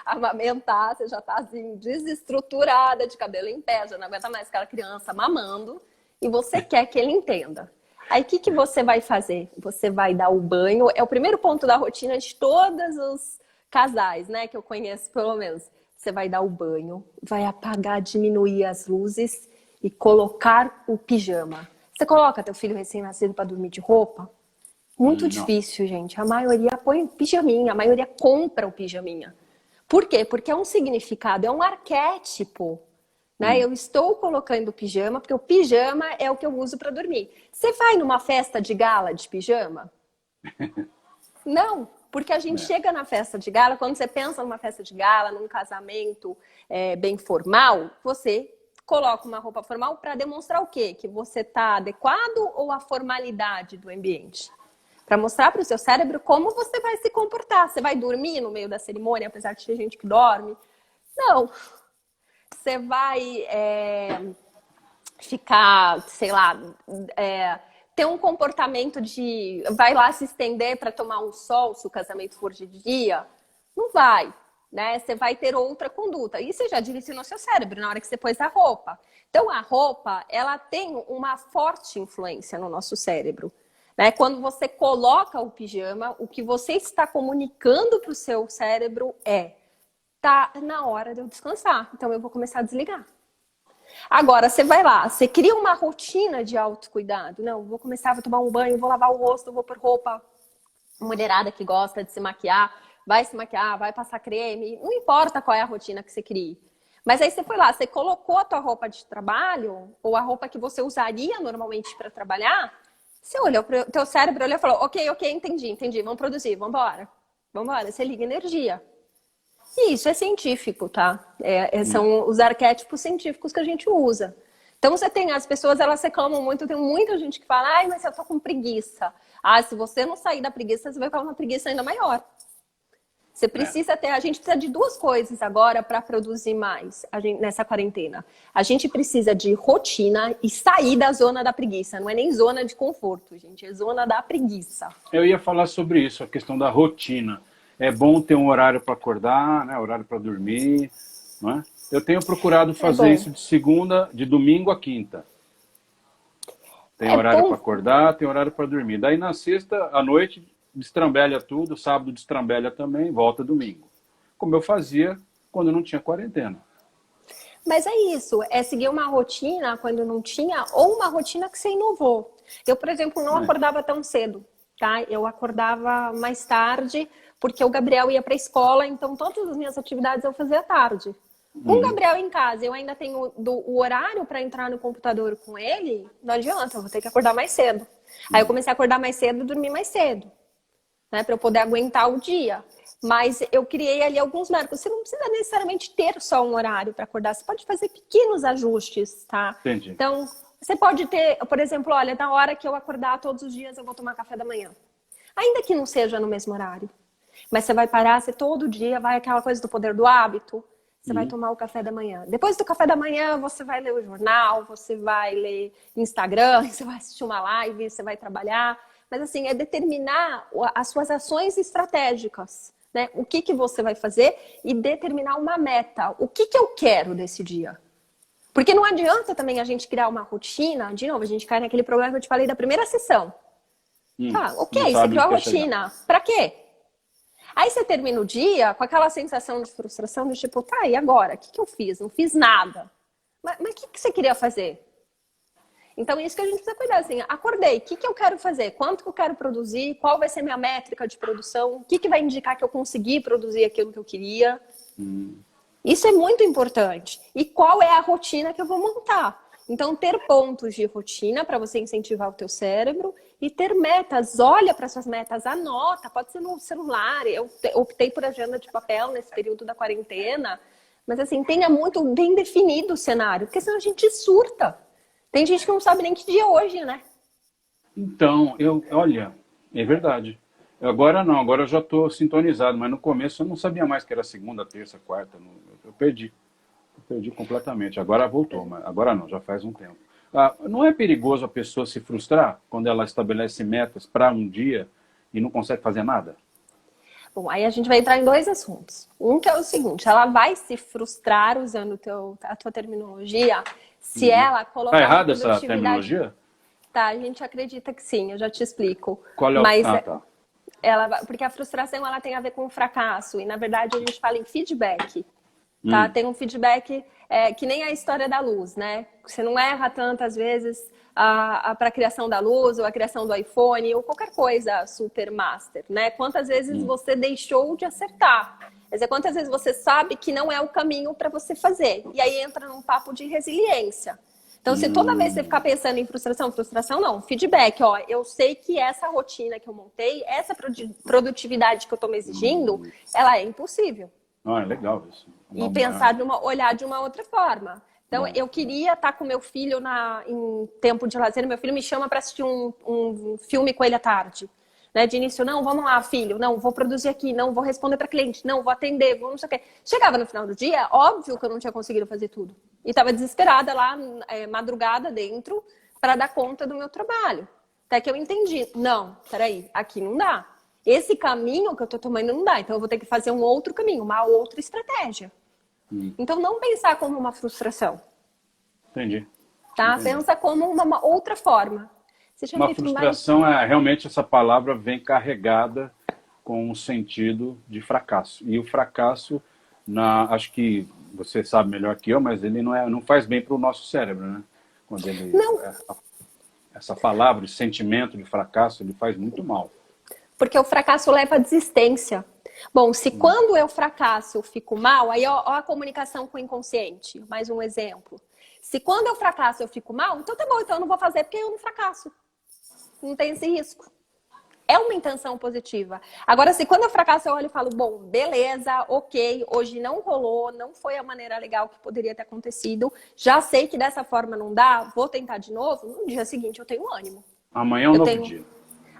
amamentar, você já está assim, desestruturada, de cabelo em pé, já não aguenta mais aquela criança mamando, e você quer que ele entenda. Aí o que você vai fazer? Você vai dar o banho, é o primeiro ponto da rotina de todos os casais, né, que eu conheço pelo menos. Você vai dar o banho, vai apagar, diminuir as luzes e colocar o pijama. Você coloca teu filho recém-nascido para dormir de roupa? Muito difícil, gente. A maioria põe pijaminha, a maioria compra o pijaminha. Por quê? Porque é um significado, é um arquétipo. Né? Eu estou colocando o pijama, porque o pijama é o que eu uso para dormir. Você vai numa festa de gala de pijama? Não, porque a gente chega na festa de gala, quando você pensa numa festa de gala, num casamento bem formal, você coloca uma roupa formal para demonstrar o quê? Que você está adequado ou a formalidade do ambiente? Para mostrar para o seu cérebro como você vai se comportar. Você vai dormir no meio da cerimônia, apesar de ter gente que dorme? Não. Você vai ficar, sei lá, ter um comportamento de... Vai lá se estender para tomar um sol, se o casamento for de dia? Não vai, né? Você vai ter outra conduta. E você já direcionou seu cérebro na hora que você pôs a roupa. Então, a roupa, ela tem uma forte influência no nosso cérebro. Né? Quando você coloca o pijama, o que você está comunicando para o seu cérebro tá na hora de eu descansar, então eu vou começar a desligar. Agora, você vai lá, você cria uma rotina de autocuidado. Não, vou começar, vou tomar um banho, vou lavar o rosto, vou pôr roupa. Mulherada que gosta de se maquiar, vai passar creme, não importa qual é a rotina que você crie. Mas aí você foi lá, você colocou a tua roupa de trabalho, ou a roupa que você usaria normalmente para trabalhar, você olhou para o teu cérebro e falou, ok, entendi, vamos produzir, vamos embora. Você liga energia. E isso é científico, tá? São os arquétipos científicos que a gente usa. Então você tem, as pessoas, elas reclamam muito, tem muita gente que fala, ai, mas eu tô com preguiça. Ah, se você não sair da preguiça, você vai ficar com uma preguiça ainda maior. Você precisa a gente precisa de duas coisas agora para produzir mais nessa quarentena. A gente precisa de rotina e sair da zona da preguiça. Não é nem zona de conforto, gente, é zona da preguiça. Eu ia falar sobre isso, a questão da rotina. É bom ter um horário para acordar, né? Horário para dormir. Não é? Eu tenho procurado fazer isso de domingo a quinta. Tem horário para acordar, tem horário para dormir. Daí na sexta à noite destrambelha tudo, sábado destrambelha também, volta domingo. Como eu fazia quando não tinha quarentena. Mas é isso, é seguir uma rotina quando não tinha, ou uma rotina que você inovou. Eu, por exemplo, não acordava tão cedo, tá? Eu acordava mais tarde, porque o Gabriel ia para a escola, então todas as minhas atividades eu fazia à tarde. Com o Gabriel em casa, eu ainda tenho o horário para entrar no computador com ele, não adianta, eu vou ter que acordar mais cedo. Aí eu comecei a acordar mais cedo e dormir mais cedo, né, para eu poder aguentar o dia. Mas eu criei ali alguns marcos. Você não precisa necessariamente ter só um horário para acordar, você pode fazer pequenos ajustes, tá? Entendi. Então, você pode ter, por exemplo, olha, na hora que eu acordar todos os dias eu vou tomar café da manhã. Ainda que não seja no mesmo horário. Mas você vai parar, você todo dia vai aquela coisa do poder do hábito, você vai tomar o café da manhã. Depois do café da manhã, você vai ler o jornal, você vai ler Instagram, você vai assistir uma live, você vai trabalhar. Mas assim, é determinar as suas ações estratégicas, né? O que você vai fazer e determinar uma meta. O que eu quero desse dia? Porque não adianta também a gente criar uma rotina, de novo, a gente cai naquele problema que eu te falei da primeira sessão. Tá, ok, você criou a rotina. Pra quê? Aí você termina o dia com aquela sensação de frustração, do tipo, tá, e agora? O que eu fiz? Não fiz nada. Mas o que você queria fazer? Então, é isso que a gente precisa cuidar, assim, acordei, o que eu quero fazer? Quanto que eu quero produzir? Qual vai ser minha métrica de produção? O que vai indicar que eu consegui produzir aquilo que eu queria? Isso é muito importante. E qual é a rotina que eu vou montar? Então, ter pontos de rotina para você incentivar o teu cérebro e ter metas. Olha para suas metas, anota, pode ser no celular. Eu optei por agenda de papel nesse período da quarentena. Mas, assim, tenha muito bem definido o cenário, porque senão a gente surta. Tem gente que não sabe nem que dia é hoje, né? Então, olha, é verdade. Agora não, agora eu já estou sintonizado, mas no começo eu não sabia mais que era segunda, terça, quarta. Eu perdi. Eu perdi completamente. Agora voltou, mas agora não, já faz um tempo. Ah, não é perigoso a pessoa se frustrar quando ela estabelece metas para um dia e não consegue fazer nada? Bom, aí a gente vai entrar em dois assuntos. Um que é o seguinte, ela vai se frustrar usando a tua terminologia se Uhum. ela Tá colocar uma errada essa produtividade. terminologia? Tá, a gente acredita que sim, eu já te explico. Qual é o... Mas Ah, tá. porque a frustração ela tem a ver com o fracasso, e na verdade a gente fala em feedback. Tá? Hum, Tem um feedback que nem a história da luz, né? Você não erra tantas vezes para a criação da luz ou a criação do iPhone ou qualquer coisa super master, né? Quantas vezes hum, você deixou de acertar? Quer dizer, quantas vezes você sabe que não é o caminho para você fazer? E aí entra num papo de resiliência. Então, se toda vez você ficar hum, pensando em frustração, frustração não, feedback, ó, eu sei que essa rotina que eu montei, essa produtividade que eu estou me exigindo, hum. ela é impossível Ah, é legal isso. e pensar olhar de uma outra forma. Então, Bom, eu queria estar com meu filho em tempo de lazer. Meu filho me chama para assistir um filme com ele à tarde. Né? De início, não, vamos lá, filho, não, vou produzir aqui, não, vou responder para cliente, não, vou atender, vou não sei o quê. Chegava no final do dia, óbvio que eu não tinha conseguido fazer tudo. E estava desesperada lá, madrugada dentro, para dar conta do meu trabalho. Até que eu entendi, não, peraí, aqui não dá. Esse caminho que eu estou tomando não dá, então eu vou ter que fazer um outro caminho, uma outra estratégia. hum, Então, não pensar como uma frustração, entendi, tá? entendi. Pensa como uma outra forma. Você tinha Uma feito mais... frustração é realmente essa palavra vem carregada com um sentido de fracasso. E o fracasso, acho que você sabe melhor que eu, mas ele não faz bem para o nosso cérebro, né? Quando Não, essa palavra, esse sentimento de fracasso, ele faz muito mal. porque o fracasso leva à desistência. Bom, se quando eu fracasso eu fico mal, aí ó a comunicação com o inconsciente. Mais um exemplo. Se quando eu fracasso eu fico mal, então tá bom, então eu não vou fazer porque eu não fracasso. Não tem esse risco. É uma intenção positiva. Agora, se quando eu fracasso eu olho e falo, bom, beleza, ok, hoje não rolou, não foi a maneira legal que poderia ter acontecido, já sei que dessa forma não dá, vou tentar de novo, no dia seguinte eu tenho ânimo. Amanhã é um Eu novo tenho dia.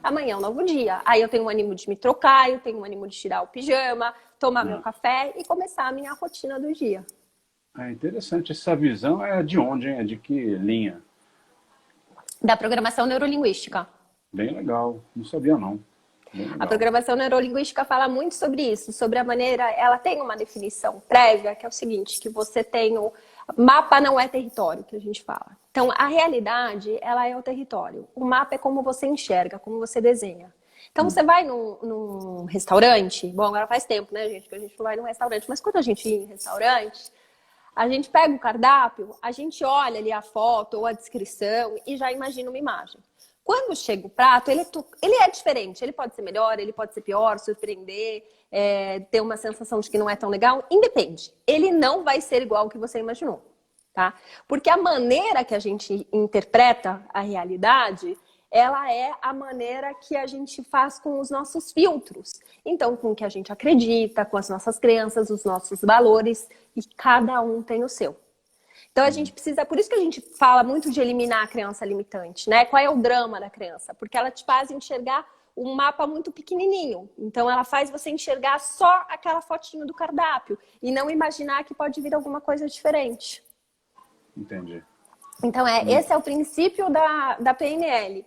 amanhã é um novo dia. Aí eu tenho um ânimo de me trocar, eu tenho um ânimo de tirar o pijama, tomar meu Né? café e começar a minha rotina do dia. É interessante. Essa visão é de onde, hein? É de que linha? Da programação neurolinguística. Bem legal. Não sabia, não. Bem A legal. programação neurolinguística fala muito sobre isso, sobre a maneira, ela tem uma definição prévia, que é o seguinte, que você tem o mapa não é território, que a gente fala. Então, a realidade, ela é o território. O mapa é como você enxerga, como você desenha. Então, você vai num restaurante, bom, agora faz tempo, né, gente, que a gente não vai num restaurante, mas quando a gente ia em restaurante, a gente pega o cardápio, a gente olha ali a foto ou a descrição e já imagina uma imagem. Quando chega o prato, ele é diferente. Ele pode ser melhor, ele pode ser pior, surpreender, ter uma sensação de que não é tão legal. Independe. Ele não vai ser igual ao que você imaginou, tá? Porque a maneira que a gente interpreta a realidade, ela é a maneira que a gente faz com os nossos filtros. Então, com o que a gente acredita, com as nossas crenças, os nossos valores, e cada um tem o seu. Então a gente precisa, por isso que a gente fala muito de eliminar a crença limitante, né? Qual é o drama da crença? Porque ela te faz enxergar um mapa muito pequenininho. Então ela faz você enxergar só aquela fotinho do cardápio e não imaginar que pode vir alguma coisa diferente. Entendi. Então esse é o princípio da PNL.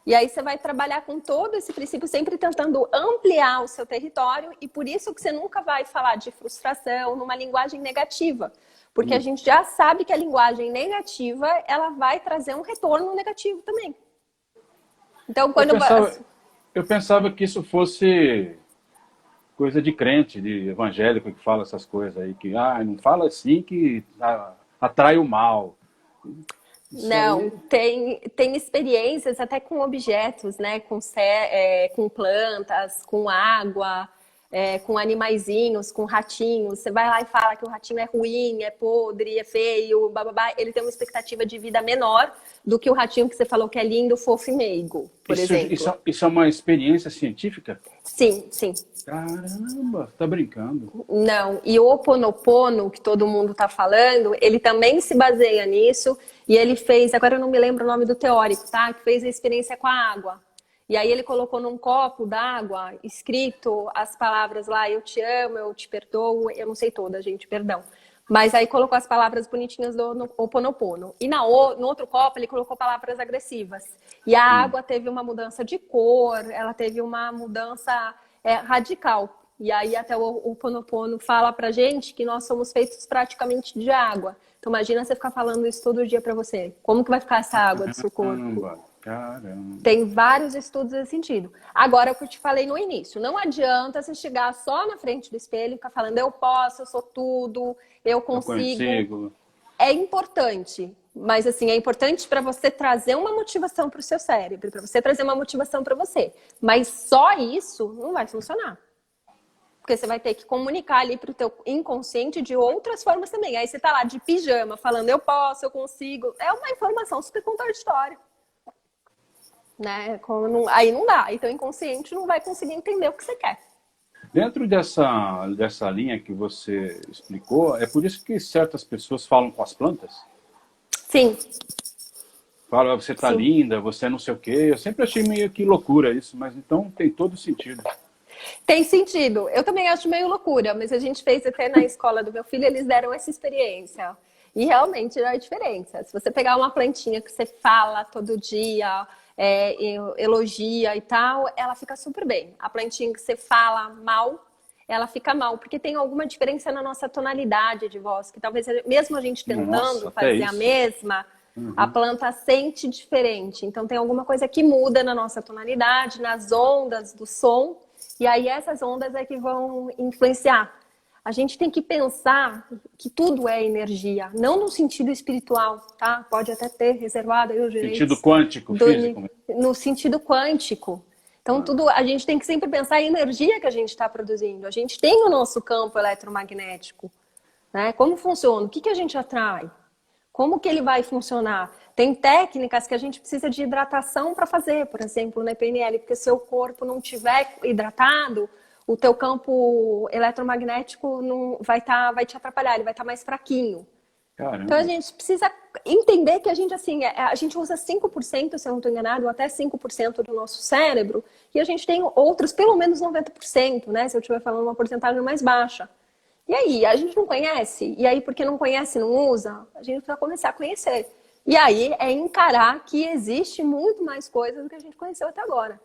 E aí você vai trabalhar com todo esse princípio, sempre tentando ampliar o seu território, e por isso que você nunca vai falar de frustração numa linguagem negativa. Porque a gente já sabe que a linguagem negativa, ela vai trazer um retorno negativo também. Então, Eu quando pensava, eu pensava que isso fosse coisa de crente, de evangélico que fala essas coisas aí, que não fala assim que atrai o mal. Isso Não, aí. tem experiências até com objetos, né? Com plantas, com água. com animaizinhos, com ratinhos. Você vai lá e fala que o ratinho é ruim, é podre, é feio, bababá. Ele tem uma expectativa de vida menor do que o ratinho que você falou que é lindo, fofo e meigo, por exemplo. Isso é uma experiência científica? Sim, sim. Caramba, tá brincando. Não, e o Ho Oponopono, que todo mundo está falando, ele também se baseia nisso, e ele fez, agora eu não me lembro o nome do teórico, tá? Que fez a experiência com a água. E aí ele colocou num copo d'água, escrito as palavras lá, eu te amo, eu te perdoo, eu não sei toda, gente, perdão. Mas aí colocou as palavras bonitinhas do Ho Oponopono. E no outro copo ele colocou palavras agressivas. E a água teve uma mudança de cor, ela teve uma mudança radical. E aí até o Ho Oponopono fala pra gente que nós somos feitos praticamente de água. Então imagina você ficar falando isso todo dia pra você. Como que vai ficar essa água do seu corpo? Caramba. Tem vários estudos nesse sentido. Agora, o que eu te falei no início, não adianta você chegar só na frente do espelho e ficar falando eu posso, eu sou tudo, eu consigo. É importante, mas assim, é importante para você trazer uma motivação para o seu cérebro, para você trazer uma motivação para você. Mas só isso não vai funcionar. Porque você vai ter que comunicar ali para o teu inconsciente de outras formas também. Aí você tá lá de pijama, falando eu posso, eu consigo. É uma informação super contraditória. Né? Aí não dá. Então o inconsciente não vai conseguir entender o que você quer. Dentro dessa linha que você explicou, é por isso que certas pessoas falam com as plantas? Sim. Fala, você tá linda, você é não sei o quê. Eu sempre achei meio que loucura isso, mas então tem todo sentido. Tem sentido. Eu também acho meio loucura, mas a gente fez até na escola do meu filho, eles deram essa experiência. E realmente é a diferença. Se você pegar uma plantinha que você fala todo dia, elogia e tal, ela fica super bem. A plantinha que você fala mal, ela fica mal, porque tem alguma diferença na nossa tonalidade de voz, que talvez mesmo a gente tentando fazer a mesma, a planta sente diferente. Então tem alguma coisa que muda na nossa tonalidade, nas ondas do som, e aí essas ondas é que vão influenciar. A gente tem que pensar que tudo é energia, não no sentido espiritual, tá? Pode até ter reservado aí o direito. Sentido quântico, físico. No sentido quântico. Então, a gente tem que sempre pensar em energia que a gente está produzindo. A gente tem o nosso campo eletromagnético, né? Como funciona? O que a gente atrai? Como que ele vai funcionar? Tem técnicas que a gente precisa de hidratação para fazer, por exemplo, na PNL, porque se o corpo não estiver hidratado, o teu campo eletromagnético não vai te atrapalhar, ele vai estar mais fraquinho. Caramba. Então a gente precisa entender que a gente, assim, a gente usa 5%, se eu não estou enganado, ou até 5% do nosso cérebro, e a gente tem outros, pelo menos 90%, né? Se eu estiver falando uma porcentagem mais baixa. E aí, a gente não conhece? E aí, porque não conhece, não usa, a gente precisa começar a conhecer. E aí, é encarar que existe muito mais coisas do que a gente conheceu até agora.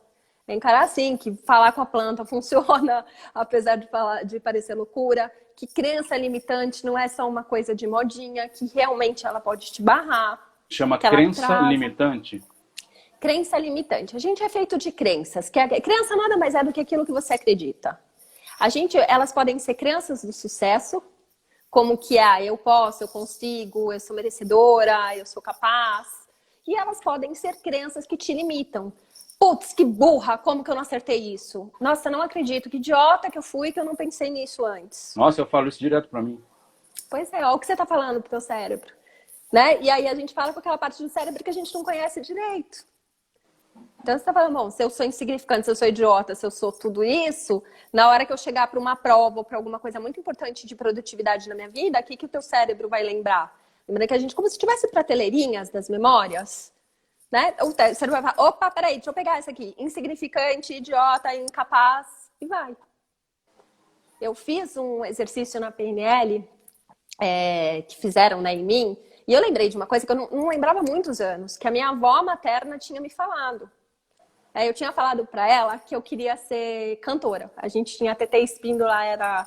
É encarar assim, que falar com a planta funciona, apesar de parecer loucura, que crença limitante não é só uma coisa de modinha, que realmente ela pode te barrar. Chama crença limitante? Crença limitante. A gente é feito de crenças. Crença nada mais é do que aquilo que você acredita. Elas podem ser crenças do sucesso, como que eu posso, eu consigo, eu sou merecedora, eu sou capaz. E elas podem ser crenças que te limitam. Putz, que burra, como que eu não acertei isso? Nossa, não acredito, que idiota que eu fui que eu não pensei nisso antes. Nossa, eu falo isso direto pra mim. Pois é, olha o que você tá falando pro teu cérebro. Né? E aí a gente fala com aquela parte do cérebro que a gente não conhece direito. Então você tá falando, bom, se eu sou insignificante, se eu sou idiota, se eu sou tudo isso, na hora que eu chegar para uma prova ou para alguma coisa muito importante de produtividade na minha vida, o que o teu cérebro vai lembrar? Lembra que a gente, como se tivesse prateleirinhas das memórias, né? O cérebro vai falar, opa, peraí, deixa eu pegar essa aqui. Insignificante, idiota, incapaz, e vai. Eu fiz um exercício na PNL, que fizeram, né, em mim, e eu lembrei de uma coisa que eu não lembrava há muitos anos, que a minha avó materna tinha me falado. Eu tinha falado para ela que eu queria ser cantora. A gente tinha a Tetê Espíndola, era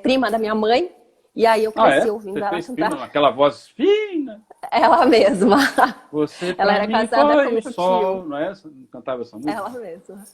prima da minha mãe, e aí eu cresci ouvindo ela cantar. Aquela voz fina. Ela mesma. Você ela era casada com o sol, não é? Cantava essa música? Ela mesma.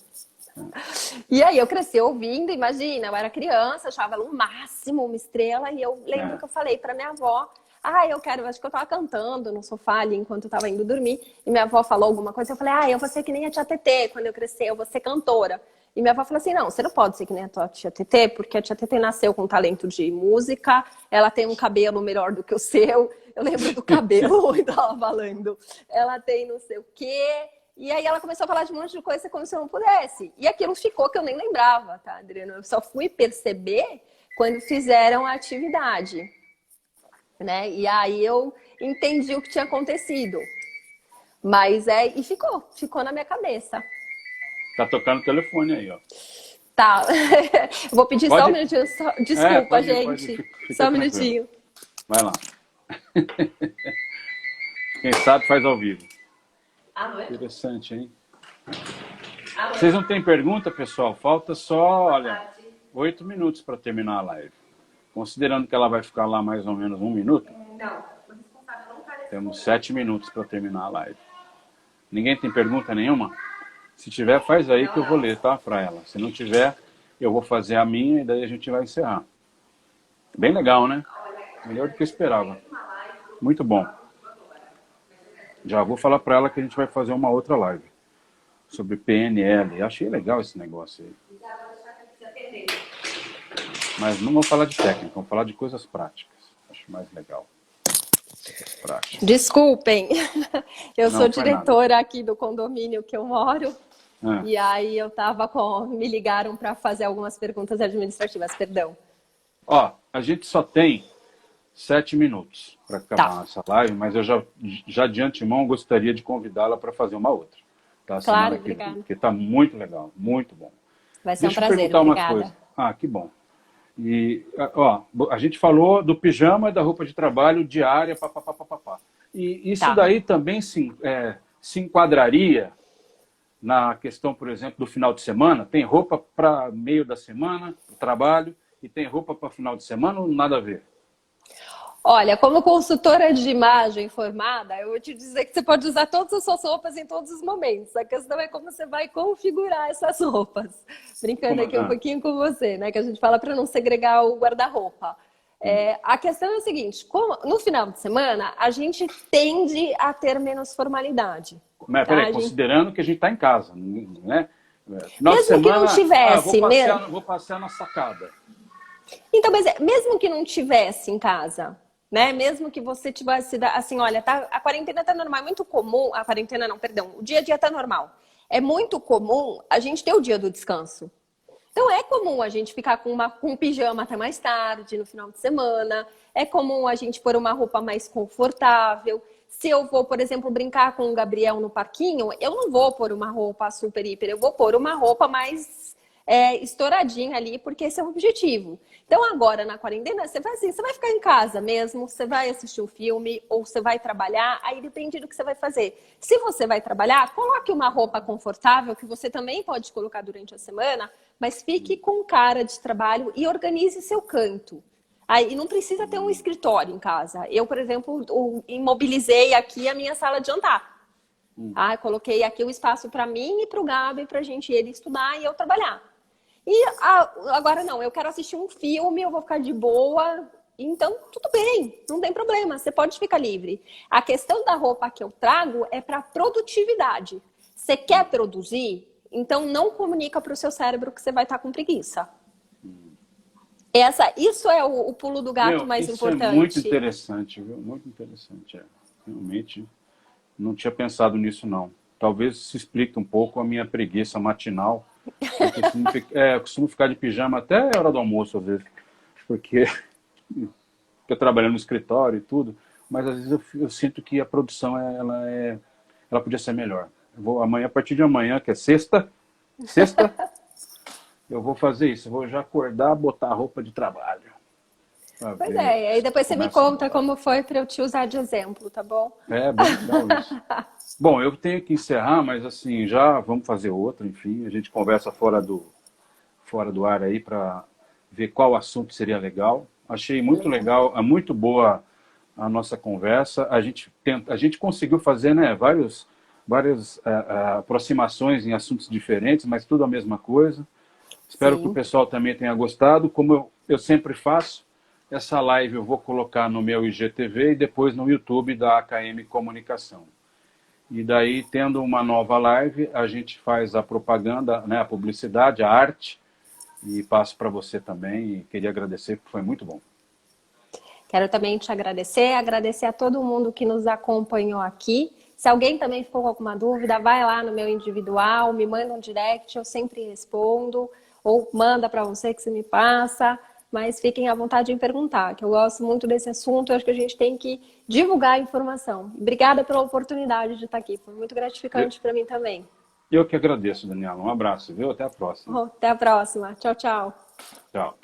E aí eu cresci ouvindo, imagina, eu era criança, achava ela o máximo, uma estrela, e eu lembro que eu falei para minha avó, Ah, eu quero, acho que eu tava cantando no sofá ali enquanto eu tava indo dormir, e minha avó falou alguma coisa, eu falei, ah, eu vou ser que nem a tia Tetê, quando eu crescer, eu vou ser cantora. E minha avó falou assim, não, você não pode ser que nem a tua tia Tetê, porque a tia Tetê nasceu com talento de música, ela tem um cabelo melhor do que o seu, eu lembro do cabelo, e tava falando, ela tem não sei o quê, e aí ela começou a falar de um monte de coisa como se eu não pudesse. E aquilo ficou que eu nem lembrava, tá, Adriana? Eu só fui perceber quando fizeram a atividade, né? E aí eu entendi o que tinha acontecido. Mas e ficou na minha cabeça. Tá tocando o telefone aí, ó. Tá. Eu vou pedir só um minutinho. Desculpa, pode, gente. fica Só um tranquilo. minutinho. Vai lá. Quem sabe faz ao vivo. Interessante, hein? Vocês não têm pergunta, pessoal? Falta só, olha, 8 minutos para terminar a live. Considerando que ela vai ficar lá mais ou menos 1 minuto, temos 7 minutos para terminar a live. Ninguém tem pergunta nenhuma? Se tiver, faz aí que eu vou ler, tá? Para ela. Se não tiver, eu vou fazer a minha e daí a gente vai encerrar. Bem legal, né? Melhor do que eu esperava. Muito bom. Já vou falar para ela que a gente vai fazer uma outra live sobre PNL. Achei legal esse negócio aí. Mas não vou falar de técnica, vou falar de coisas práticas. Acho mais legal. Práticas. Desculpem, eu Não, sou diretora aqui do condomínio que eu moro. E aí me ligaram para fazer algumas perguntas administrativas, perdão. Ó, a gente só tem 7 minutos para acabar essa live, mas eu já de antemão gostaria de convidá-la para fazer uma outra. Tá? Claro, obrigada. Porque está muito legal, muito bom. Vai ser Deixa um prazer, eu perguntar obrigada. uma coisa. Ah, que bom. E, ó, a gente falou do pijama e da roupa de trabalho diária, papapá. E isso daí também se enquadraria na questão, por exemplo, do final de semana? Tem roupa para meio da semana, para trabalho, e tem roupa para final de semana ou nada a ver? Olha, como consultora de imagem formada, eu vou te dizer que você pode usar todas as suas roupas em todos os momentos. A questão é como você vai configurar essas roupas. Brincando aqui um pouquinho com você, né? Que a gente fala para não segregar o guarda-roupa. A questão é o seguinte, no final de semana, a gente tende a ter menos formalidade. Mas peraí, considerando que a gente está em casa, né? Final mesmo de semana, que não tivesse, vou passear na sacada. Então, mas mesmo que não tivesse em casa, né? Mesmo que você tivesse assim, olha, a quarentena tá normal, é muito comum, a quarentena não, perdão, o dia a dia tá normal. É muito comum a gente ter o dia do descanso. Então é comum a gente ficar com um pijama até mais tarde no final de semana, é comum a gente pôr uma roupa mais confortável. Se eu vou, por exemplo, brincar com o Gabriel no parquinho, eu não vou pôr uma roupa super hiper, eu vou pôr uma roupa mais estouradinha ali, porque esse é o objetivo. Então agora na quarentena, você vai ficar em casa mesmo, você vai assistir um filme ou você vai trabalhar, aí depende do que você vai fazer. Se você vai trabalhar, coloque uma roupa confortável, que você também pode colocar durante a semana, mas fique com cara de trabalho e organize seu canto. Aí não precisa ter um escritório em casa. Eu, por exemplo, imobilizei aqui a minha sala de jantar. Coloquei aqui o espaço para mim e para o Gabi, para a gente ele estudar e eu trabalhar. E agora não, eu quero assistir um filme, eu vou ficar de boa. Então, tudo bem, não tem problema, você pode ficar livre. A questão da roupa que eu trago é para produtividade. Você quer produzir? Então, não comunica para o seu cérebro que você vai estar com preguiça. Isso é o pulo do gato mais importante. É muito interessante, viu? Muito interessante. Realmente, não tinha pensado nisso, não. Talvez se explique um pouco a minha preguiça matinal. Eu costumo ficar de pijama até a hora do almoço, às vezes. Porque eu trabalhando no escritório e tudo. Mas, às vezes, eu sinto que a produção, ela podia ser melhor. A partir de amanhã, que é sexta, eu vou fazer isso. Eu vou já acordar, botar a roupa de trabalho. Pois aí depois você me conta como foi para eu te usar de exemplo, tá bom? Bem legal isso. Bom, eu tenho que encerrar, mas assim, já vamos fazer outra, enfim. A gente conversa fora do ar aí para ver qual assunto seria legal. Achei muito legal, muito boa a nossa conversa. A gente conseguiu fazer, né, várias aproximações em assuntos diferentes, mas tudo a mesma coisa. Espero que o pessoal também tenha gostado. Como eu sempre faço, essa live eu vou colocar no meu IGTV e depois no YouTube da AKM Comunicação. E daí, tendo uma nova live, a gente faz a propaganda, né, a publicidade, a arte, e passo para você também. E queria agradecer, porque foi muito bom. Quero também te agradecer a todo mundo que nos acompanhou aqui. Se alguém também ficou com alguma dúvida, vai lá no meu individual, me manda um direct, eu sempre respondo, ou manda para você que você me passa, mas fiquem à vontade em perguntar, que eu gosto muito desse assunto, eu acho que a gente tem que divulgar a informação. Obrigada pela oportunidade de estar aqui, foi muito gratificante para mim também. Eu que agradeço, Daniela. Um abraço, viu? Até a próxima. Até a próxima. Tchau, tchau. Tchau.